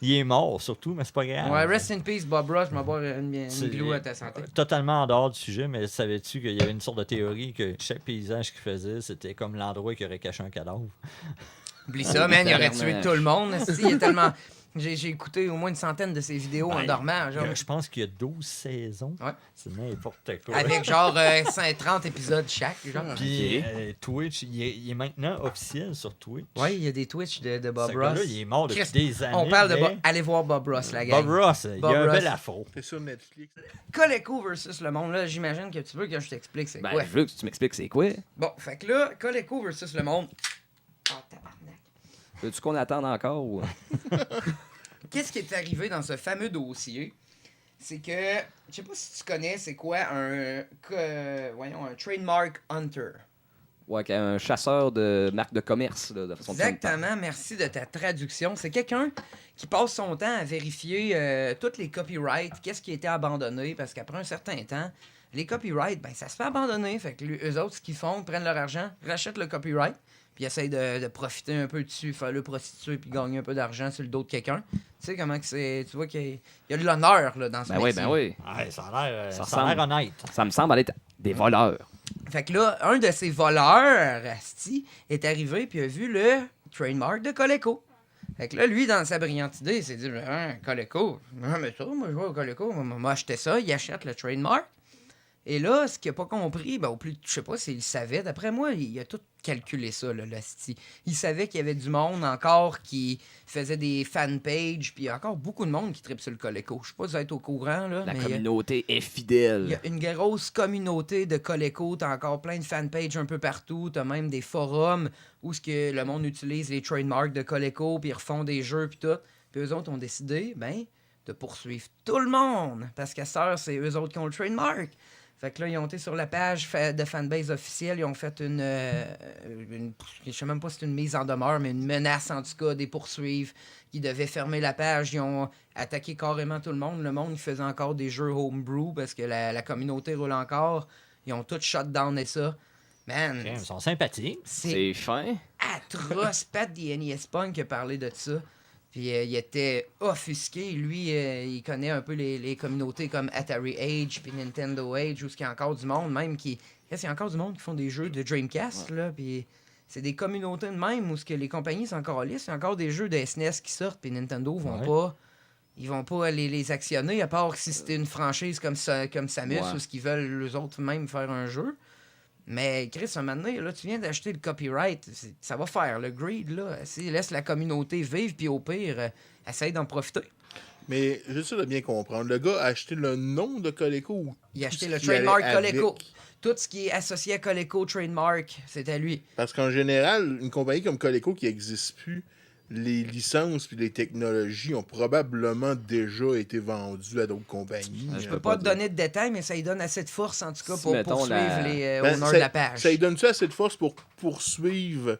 Il est mort, surtout, mais c'est pas grave. Ouais, rest in peace, Bob Ross. Je vais boire une C'est- glue à ta santé. Totalement en dehors du sujet, mais savais-tu qu'il y avait une sorte de théorie que chaque paysage qu'il faisait, c'était comme l'endroit qui aurait caché un cadavre? Oublie ça, man. Il aurait tué tabarnak. tout le monde. esti, il est tellement... J'ai écouté au moins une centaine de ses vidéos en Ben, dormant. Genre, Je pense qu'il y a 12 saisons. Ouais. C'est n'importe quoi. avec genre 30 épisodes chaque. Genre. Puis Ok. Twitch, il est maintenant officiel sur Twitch. Ouais, il y a des Twitch de Bob Ce Ross. gars-là, il est mort depuis Christ, des années. On parle de mais Allez voir Bob Ross, la gang. Bob Ross, il Bob a un Ross. bel afro. C'est sur Netflix. Coleco versus le monde, là, j'imagine que tu veux que je t'explique c'est Ben, quoi. je veux que tu m'expliques c'est quoi. Bon, fait que là, Coleco versus le monde. Oh, tabarnak. Veux-tu qu'on attende encore ou... Qu'est-ce qui est arrivé dans ce fameux dossier? C'est que, je sais pas si tu connais, c'est quoi un trademark hunter. Ouais, un chasseur de marque de commerce, là, de façon de Exactement, merci de ta traduction. C'est quelqu'un qui passe son temps à vérifier tous les copyrights, qu'est-ce qui a été abandonné, parce qu'après un certain temps, les copyrights, ben ça se fait abandonner. Fait que eux autres, ce qu'ils font, ils prennent leur argent, rachètent le copyright, puis essayent de profiter un peu dessus, faire le prostituer, puis gagner un peu d'argent sur le dos de quelqu'un. Tu sais comment que c'est. Tu vois qu'il y a de l'honneur là, dans ce Ben oui, métier. ben oui. Ouais, ça a l'air Ça ça a l'air ressemble. honnête. Ça me semble être des voleurs. Fait que là, un de ces voleurs, asti, est arrivé puis a vu le trademark de Coleco. Fait que là, lui, dans sa brillante idée, il s'est dit, Coleco, mais ça, moi, je vois au Coleco, moi, acheté ça, il achète le trademark. Et là, ce qu'il n'a pas compris, ben, au plus, je sais pas s'il savait, d'après moi, il a tout calculé ça, là, l'asti. Il savait qu'il y avait du monde encore qui faisait des fanpages, puis il y a encore beaucoup de monde qui tripe sur le Coleco. Je sais pas si vous êtes au courant, là, La mais communauté est il y fidèle. a une grosse communauté de Coleco, t'as encore plein de fanpages un peu partout, t'as même des forums où ce que le monde utilise les trademarks de Coleco, puis ils refont des jeux, puis tout. Puis eux autres ont décidé, ben, de poursuivre tout le monde, parce qu'à cette heure, c'est eux autres qui ont le trademark. Fait que là, ils ont été sur la page de fanbase officielle, ils ont fait je sais même pas si c'est une mise en demeure, mais une menace en tout cas, des poursuives, qui devaient fermer la page. Ils ont attaqué carrément tout le monde. Le monde, ils faisaient encore des jeux homebrew parce que la communauté roule encore. Ils ont tout shut down et ça. Man, Ils sont sympathiques. c'est C'est fin. atroce. Pat the NES Punk a parlé de ça. Puis il était offusqué. Lui, il connaît un peu les communautés comme Atari Age puis Nintendo Age, où il y a encore du monde, même qui... Il y a encore du monde qui font des jeux de Dreamcast, là, puis c'est des communautés de même où ce que les compagnies sont encore lisses. Il y a encore des jeux de SNES qui sortent, puis Nintendo vont Ouais. pas... Ils vont pas les actionner, à part si c'était une franchise comme Samus, Ouais. ou ce qu'ils veulent, eux autres, même faire un jeu. Mais Chris, un moment donné, là, tu viens d'acheter le copyright, ça va faire le greed, là. Laisse la communauté vivre, puis au pire, essaye d'en profiter. Mais juste ça de bien comprendre, le gars a acheté le nom de Coleco ou Il a tout acheté ce le qui allait trademark avec? Coleco. Tout ce qui est associé à Coleco trademark, c'est à lui. Parce qu'en général, une compagnie comme Coleco qui n'existe plus, les licences puis les technologies ont probablement déjà été vendues à d'autres compagnies. Je Je peux pas te donner de détails, mais ça lui donne assez de force, en tout cas, Si, pour mettons, poursuivre la- les Ben, honneurs de la page. Ça lui donne-tu assez de force pour poursuivre,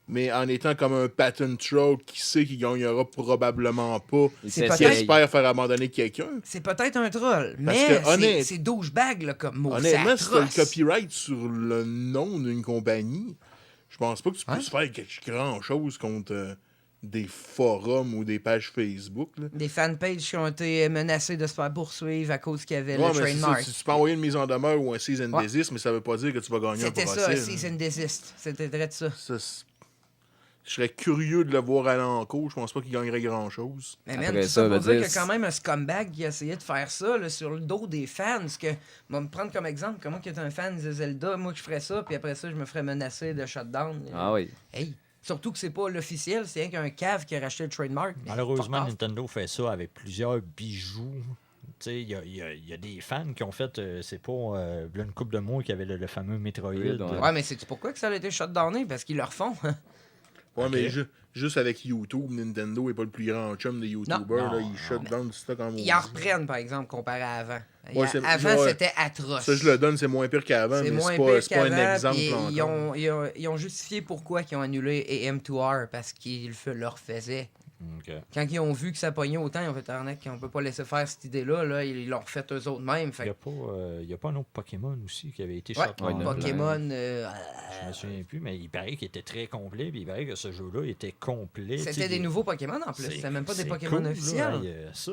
mais en étant comme un patent troll qui sait qu'il gagnera probablement pas, Il C'est s'essaye. peut-être- qui espère faire abandonner quelqu'un? C'est peut-être un troll, Parce mais que, honnête- c'est douchebag, là, comme mot. Honnêtement, C'est si t'as le atroce. copyright sur le nom d'une compagnie, je pense pas que tu puisses faire grand-chose contre des forums ou des pages Facebook. Là. Des fanpages qui ont été menacés de se faire poursuivre à cause qu'il y avait Ouais, le mais c'est ça, trademark. tu peux envoyer une mise en demeure ou un cease and Ouais. desist, mais ça veut pas dire que tu vas gagner un C'était procès. ça, là. cease and desist. C'était vrai de ça. Je serais curieux de le voir aller en cours. Je pense pas qu'il gagnerait grand-chose. Mais man, Après tout ça, ça pour veut dire dire, qu'il y a quand même un scumbag qui a essayé de faire ça là, sur le dos des fans. Que, va me prendre comme exemple, comment qu'il est un fan de Zelda, moi que je ferais ça, puis après ça, je me ferais menacer de shutdown. Ah oui. Hey, surtout que c'est pas l'officiel, c'est rien qu'un cave qui a racheté le trademark. mais Malheureusement, fuck off. Nintendo fait ça avec plusieurs bijoux. Tu sais, il y a des fans qui ont fait, c'est pas une couple de mois qu'il y avait le fameux Metroid. Oui, donc, Ouais, mais c'est pourquoi que ça a été shutdowné? Parce qu'ils le refont. Ouais, Ok. mais juste avec YouTube, Nintendo est pas le plus grand chum des YouTubers. Non, Là, non, ils shut down du stock en Ils en maudit. reprennent, par exemple, comparé à avant. Ouais, c'est- Avant, ouais. c'était atroce. Ça, je le donne, c'est moins pire qu'avant, C'est mais moins c'est pire pas, c'est pas un qu'avant, exemple puis encore. ils ont justifié pourquoi ils ont annulé AM2R, parce qu'ils le refaisaient. Ok. Quand ils ont vu que ça pognait autant, ils ont fait arnaque, on peut pas laisser faire cette idée-là, là, ils l'ont refait eux autres mêmes. Il Fait n'y a pas un autre Pokémon aussi qui avait été ouais, shot Ouais, il y en a Pokémon. Je me souviens plus, mais il paraît qu'il était très complet, puis il paraît que ce jeu-là était complet. C'était des nouveaux Pokémon en plus, c'était même pas des Pokémon officiels. Ça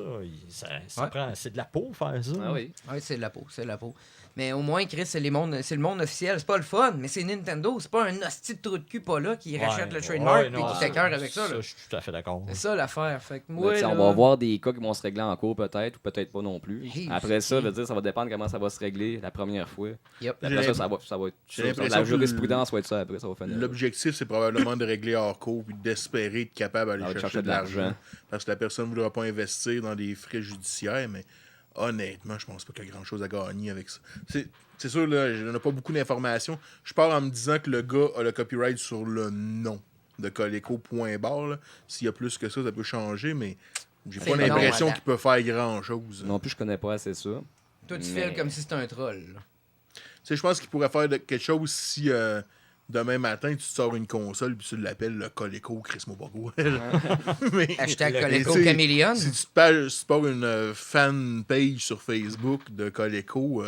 Ouais. prend, c'est de la peau faire ça. Ah oui. Oui, c'est de la peau, c'est de la peau. Mais au moins, Chris, c'est le monde officiel. C'est pas le fun, mais c'est Nintendo. C'est pas un hostie de trou de cul pas là qui rachète le trademark et qui t'écœure avec ça. Là. Je suis tout à fait d'accord. C'est ça l'affaire. Fait que Ben, moi, tu sais, là, on va avoir des cas qui vont se régler en cours peut-être ou peut-être pas non plus. Hey, Après ça, c'est- je veux dire, ça va dépendre comment ça va se régler la première fois. Yep. Après J'ai ça va être j'ai ça, l'impression la que jurisprudence va être ça après, ça va finir. L'objectif, c'est probablement de régler hors cours puis d'espérer être capable d'aller Ah, de chercher de l'argent. l'argent. Parce que la personne ne voudra pas investir dans des frais judiciaires, mais honnêtement, je pense pas qu'il y a grand-chose à gagner avec ça. C'est sûr, là, je n'ai pas beaucoup d'informations. Je pars en me disant que le gars a le copyright sur le nom de Coleco, point barre. Là. S'il y a plus que ça peut changer, mais j'ai C'est pas long, l'impression madame. qu'il peut faire grand-chose. Non plus, je connais pas assez ça. Toi, tu Mais- files comme si c'était un troll. là. Tu sais, je pense qu'il pourrait faire quelque chose si demain matin, tu te sors une console puis tu l'appelles le Coleco Chris Mobago. Mais Hashtag Le- Coleco tu sais, Caméléon. si tu pars une fan page sur Facebook de Coleco,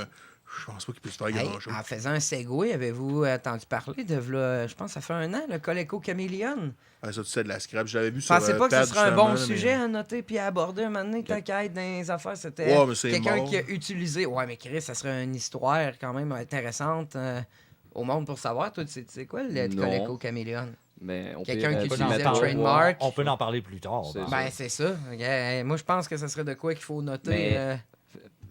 je pense pas qu'il puisse faire Hey, grand-chose. en faisant un segway, avez-vous entendu parler de, là, je pense que ça fait un an, le Coleco Caméléon? Ah, ça, tu sais, de la scrap. Je l'avais vu sur Pensez pas que Pad, ce serait un bon justement, mais- sujet à noter puis à aborder un moment donné, tant qu'à être dans les affaires, c'était Ouais, mais c'est quelqu'un mort. qui a utilisé. Ouais, mais Chris, ça serait une histoire quand même intéressante au monde pour savoir. Toi, tu sais quoi, le Non. Coleco Caméléon? Mais on Quelqu'un peut, qui On peut utilisait en le parler- trademark. On peut en parler plus tard. C'est par ça. Ben, c'est ça. Moi, je pense que ça serait de quoi qu'il faut noter. Mais-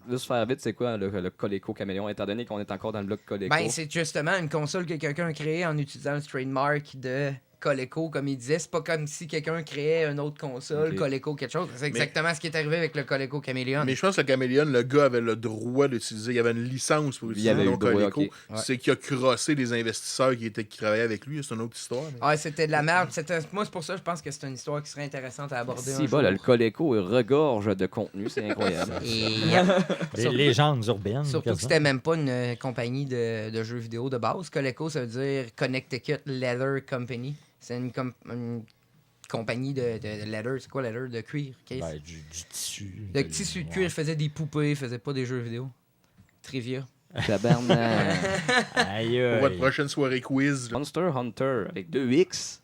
Juste faire vite, c'est quoi le Coleco Caméléon, étant donné qu'on est encore dans le bloc Coleco? Ben, c'est justement une console que quelqu'un a créée en utilisant le trademark de Coleco, comme il disait. C'est pas comme si quelqu'un créait une autre console, Ok. Coleco quelque chose. C'est exactement ce qui est arrivé avec le Coleco Caméléon. Mais je pense que le Caméléon, le gars avait le droit d'utiliser. Il y avait une licence pour Il utiliser avait le eu nom le droit, Coleco. ok. Ouais. C'est qu'il a crossé les investisseurs qui travaillaient avec lui. C'est une autre histoire. mais- Ouais, c'était de la merde. Moi, c'est pour ça que je pense que c'est une histoire qui serait intéressante à aborder. Si, un bah, jour. le Coleco regorge de contenu, c'est incroyable. Et Des légendes urbaines. surtout que quasiment. c'était même pas une compagnie de jeux vidéo de base. Coleco, ça veut dire Connecticut Leather Company. C'est une compagnie de leather. C'est quoi leather? De cuir. Chris? Ben, du tissu. De tissu de cuir. Ils faisaient des poupées, ils faisaient pas des jeux vidéo. Trivia. Tabarnak. Aïe, Pour aïe. votre prochaine soirée quiz, là. Monster Hunter avec 2 X.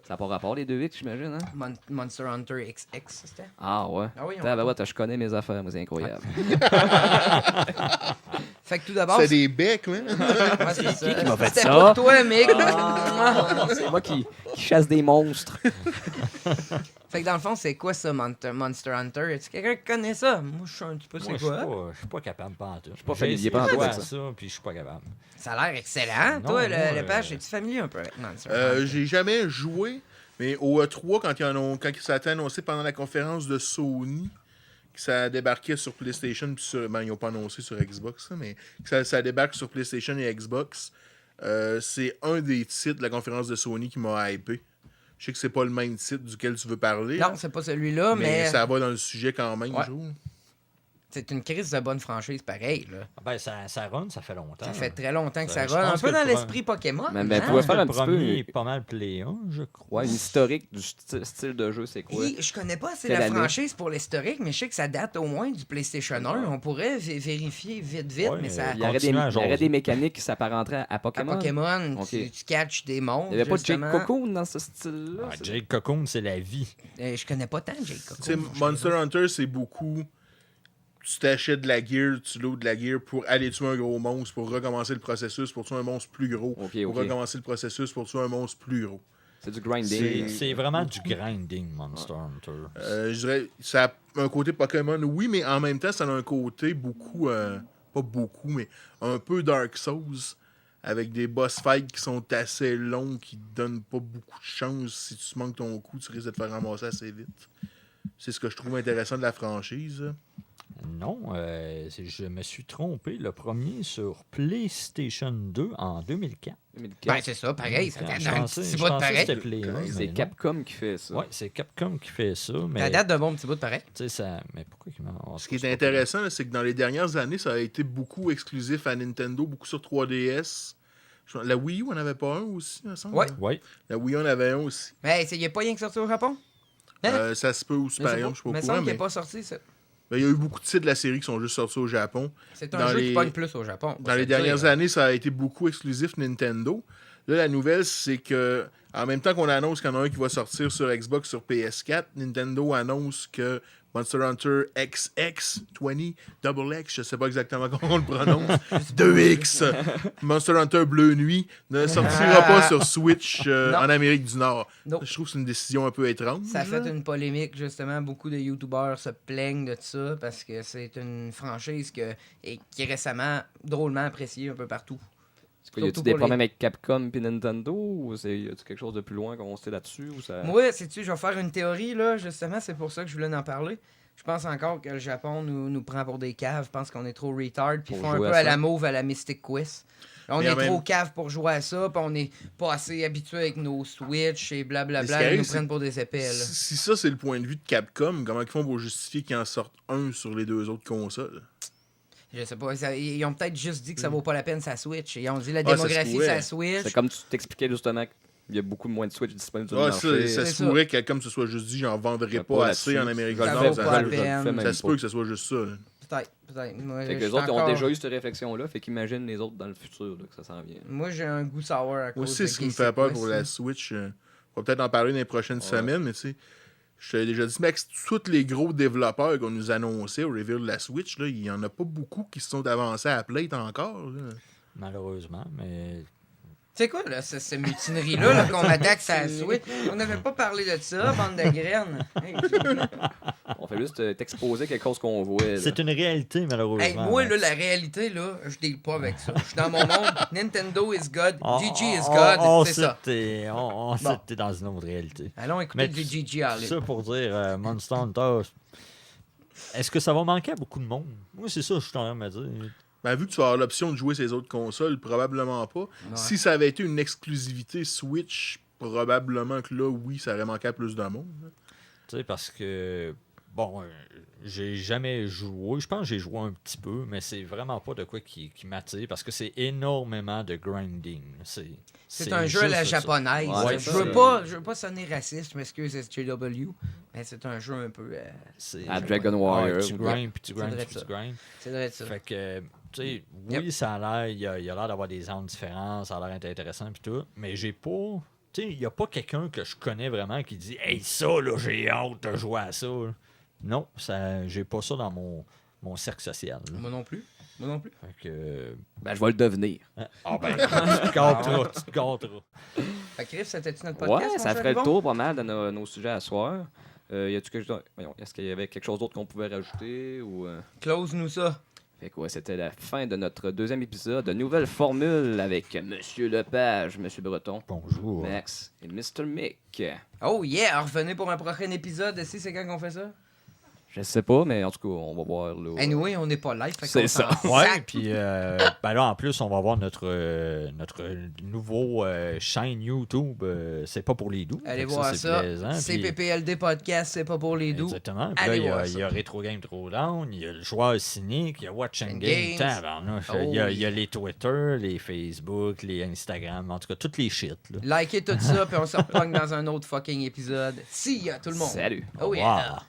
Ça n'a pas rapport les 2 X, j'imagine, hein? Monster Hunter XX, c'était? Ah ouais. Ah oui, on Tabarouette, je connais mes affaires, moi, c'est incroyable. Fait que tout d'abord, C'est des becs, man. ouais, c'est ça. qui m'a fait C'était ça? pour toi, Mick. C'est moi qui chasse des monstres. Fait que dans le fond, c'est quoi ça, Monster Hunter? Est-ce quelqu'un qui connaît ça? Moi, je sais un petit peu Moi, c'est je suis quoi. pas- je suis pas capable, pas en tout. Je suis pas familier, pas en tout avec ça. puis je suis pas capable. Ça a l'air excellent. Non, Toi, moi, le page, es-tu familier un peu avec Monster Hunter? J'ai jamais joué, mais au E3, quand ça a été annoncé pendant la conférence de Sony, que ça débarquait sur PlayStation, puis ils n'ont pas annoncé sur Xbox, là, mais que ça débarque sur PlayStation et Xbox, c'est un des titres de la conférence de Sony qui m'a hypé. Je sais que c'est pas le même titre duquel tu veux parler, Non, c'est pas celui-là, mais mais ça va dans le sujet quand même, Ouais. Joe. c'est une crise de bonne franchise pareil. Là. Ben, ça run, ça fait longtemps. Ça fait très longtemps que ça Je va. Un pense peu que dans le l'esprit Pokémon. Mais hein? pouvez faire Le un petit premier peu- est pas mal Play 1, je crois. Ouais, une historique du style de jeu, c'est quoi? Je connais pas assez Quelle la année? franchise pour l'historique, mais je sais que ça date au moins du PlayStation 1. On pourrait vérifier vite, Ouais, mais ça. Il y aurait Continue à il y aurait jaser. des mécaniques qui s'apparenteraient à À Pokémon. Pokémon, Ok. tu catches des monstres. Il n'y avait pas de Jake justement. Cocoon dans ce style-là? Ah, Jake Cocoon, c'est la vie. Je connais pas tant Jake Cocoon. Tu sais, Monster Hunter, c'est beaucoup. Tu t'achètes de la gear, tu loads de la gear pour aller tuer un gros monstre, pour recommencer le processus, pour tuer un monstre plus gros. Ok, Pour ok. recommencer le processus, pour tuer un monstre plus gros. C'est du grinding. C'est vraiment du grinding, Monster Hunter. Je dirais, ça a un côté Pokémon, oui, mais en même temps, ça a un côté beaucoup, pas beaucoup, mais un peu Dark Souls, avec des boss fights qui sont assez longs, qui te donnent pas beaucoup de chance. Si tu manques ton coup, tu risques de te faire ramasser assez vite. C'est ce que je trouve intéressant de la franchise. Non, je me suis trompé. Le premier sur PlayStation 2 en 2004. 2004. Ben, c'est ça, pareil. Ça Je date d'un pensais petit je bout de pensais que pareil. c'était Play 1. C'est Capcom qui fait ça. Oui, c'est Capcom qui fait ça. Mais, Ça date d'un bon petit bout de pareil. tu sais, ça... Mais pourquoi qu'il m'en... Ce qui est intéressant, là, c'est que dans les dernières années, ça a été beaucoup exclusif à Nintendo, beaucoup sur 3DS. La Wii U, on n'avait pas un aussi, il me semble. Ouais. Oui. La Wii U, on avait un aussi. Mais il n'y a pas rien qui est sorti au Japon? Hein? Ça se peut aussi, par exemple, je suis pas Mais au ça courant, semble qu'il mais n'est pas sorti, ça. il y a eu beaucoup de titres de la série qui sont juste sortis au Japon. C'est un Dans jeu les- qui pogne plus au Japon. Dans les dernières années, ça a été beaucoup exclusif Nintendo. Là, la nouvelle, c'est que en même temps qu'on annonce qu'il y en a un qui va sortir sur Xbox, sur PS4, Nintendo annonce que Monster Hunter XX20 Double X, je sais pas exactement comment on le prononce, 2X, Monster Hunter Bleu Nuit, ne sortira pas sur Switch Non. en Amérique du Nord. Non. Je trouve que c'est une décision un peu étrange. Ça a fait là. une polémique, justement. Beaucoup de YouTubeurs se plaignent de ça parce que c'est une franchise qui est récemment drôlement appréciée un peu partout. Est-ce qu'il y a Surtout des pour problèmes avec Capcom et Nintendo ou y a quelque chose de plus loin qu'on sait là-dessus ou ça... Moi, sais-tu, je vais faire une théorie, là, justement, c'est pour ça que je voulais en parler. Je pense encore que le Japon nous prend pour des caves. Je pense qu'on est trop retard, puis ils Pour font un jouer peu à à ça. la mauve, à la Mystic Quest. On Mais est en même- trop cave pour jouer à ça, puis on est pas assez habitué avec nos Switch et Mais ce blablabla. qui Ils arrive, nous c'est- prennent pour des épais, là. Si ça, c'est le point de vue de Capcom, comment ils font pour justifier qu'ils en sortent un sur les deux autres consoles? Je sais pas, ils ont peut-être juste dit que ça vaut pas la peine sa Switch. Ils ont dit la Ah, ça se démographie pourrait. sa Switch. C'est comme tu t'expliquais justement qu'il y a beaucoup moins de Switch disponibles sur le Ouais, marché. ça C'est se ça. pourrait que comme ce soit juste dit, j'en vendrai Ouais, pas pas assez là-dessus. en Amérique Je du Ça le vaut Nord. fais- pas Ça, la je le peine. fais même ça se pas. peut que ce soit juste ça. là. Peut-être. Moi, Fait que je les suis autres, ils ont encore- déjà eu cette réflexion-là, fait qu'imagine les autres dans le futur, là, que ça s'en vient. Moi, j'ai un goût sour à Moi cause aussi, de ce qui me Mystic fait peur Quest, pour là. la Switch, on va peut-être en parler dans les prochaines semaines, mais tu sais, je t'avais déjà dit, Max, tous les gros développeurs qu'on nous annonçait au reveal de la Switch, là, il y en a pas beaucoup qui se sont avancés à la plate encore. là. Malheureusement, mais... C'est quoi, là, cette mutinerie-là là, qu'on attaque sa Switch? On n'avait pas parlé de ça, bande de graines. Hey, On fait juste t'exposer quelque chose qu'on voit. là. C'est une réalité, malheureusement. hey, moi, là, Max. la réalité, là, je deal pas avec ça. Je suis dans mon monde. Nintendo is God. On- GG is on- God. on C'est sait ça. que t'es- On sait Bon. que t'es dans une autre réalité. Allons écouter Mais du tu- GG Alley. Ça pour dire, Monster Hunter, est-ce que ça va manquer à beaucoup de monde? Moi, c'est ça que je suis en train de me dire. Ben, vu que tu vas avoir l'option de jouer ces autres consoles, probablement pas. Ouais. Si ça avait été une exclusivité Switch, probablement que là, oui, ça aurait manqué à plus de monde. là. Tu sais, parce que, bon, j'ai jamais joué. Je pense que j'ai joué un petit peu, mais c'est vraiment pas de quoi qui m'attire parce que c'est énormément de grinding. C'est un jeu à la juste ça. japonaise. Ouais, je c'est veux pas sonner raciste, je m'excuse SJW, mais c'est un jeu un peu... C'est- À Dragon Warrior. Ouais, tu grindes, puis tu grindes, vrai puis ça. tu grindes. c'est vrai de ça. Fait que, tu sais, oui, Yep. ça a l'air, il y a l'air d'avoir des angles différents, ça a l'air intéressant, puis tout, mais j'ai pas, tu sais, il y a pas quelqu'un que je connais vraiment qui dit, hey, ça, là, j'ai hâte de jouer à ça. là. Non, ça, j'ai pas ça dans mon cercle social. là. Moi non plus. Moi non plus. Fait que, Ben, je vais le devenir. ah ben, tu te gâteras, tu te gâteras. Fait que Chris, c'était-tu notre Ouais, podcast? mon ça cher ferait le Yvon? tour pas mal de nos sujets à soir. Y a-tu quelque chose... Voyons, est-ce qu'il y avait quelque chose d'autre qu'on pouvait rajouter ou... Close-nous ça. Fait que ouais, c'était la fin de notre deuxième épisode de Nouvelle Formule avec Monsieur Lepage, Monsieur Breton, Bonjour. Max et Mr. Mick. Oh yeah, revenez pour un prochain épisode. Si c'est quand qu'on fait ça? Je sais pas, mais en tout cas, on va voir là. Anyway, on n'est pas live. fait C'est qu'on ça. s'en Ouais, sac. puis ben là, en plus, on va voir notre nouveau chaîne YouTube. C'est pas pour les doux. Allez Fait que voir c'est ça. plaisant, puis- CPPLD Podcast, c'est pas pour les doux. Exactement. Puis Allez là, voir il y a Retro Game Throwdown, il y a le joueur cynique, il y a Watch and Game, Games. tabarnouche. Oh, Il y a les Twitter, les Facebook, les Instagram, en tout cas, toutes les shit. Là. Likez tout ça, puis on se repogne dans un autre fucking épisode. See ya, tout le monde. Salut. Oh Au yeah. revoir.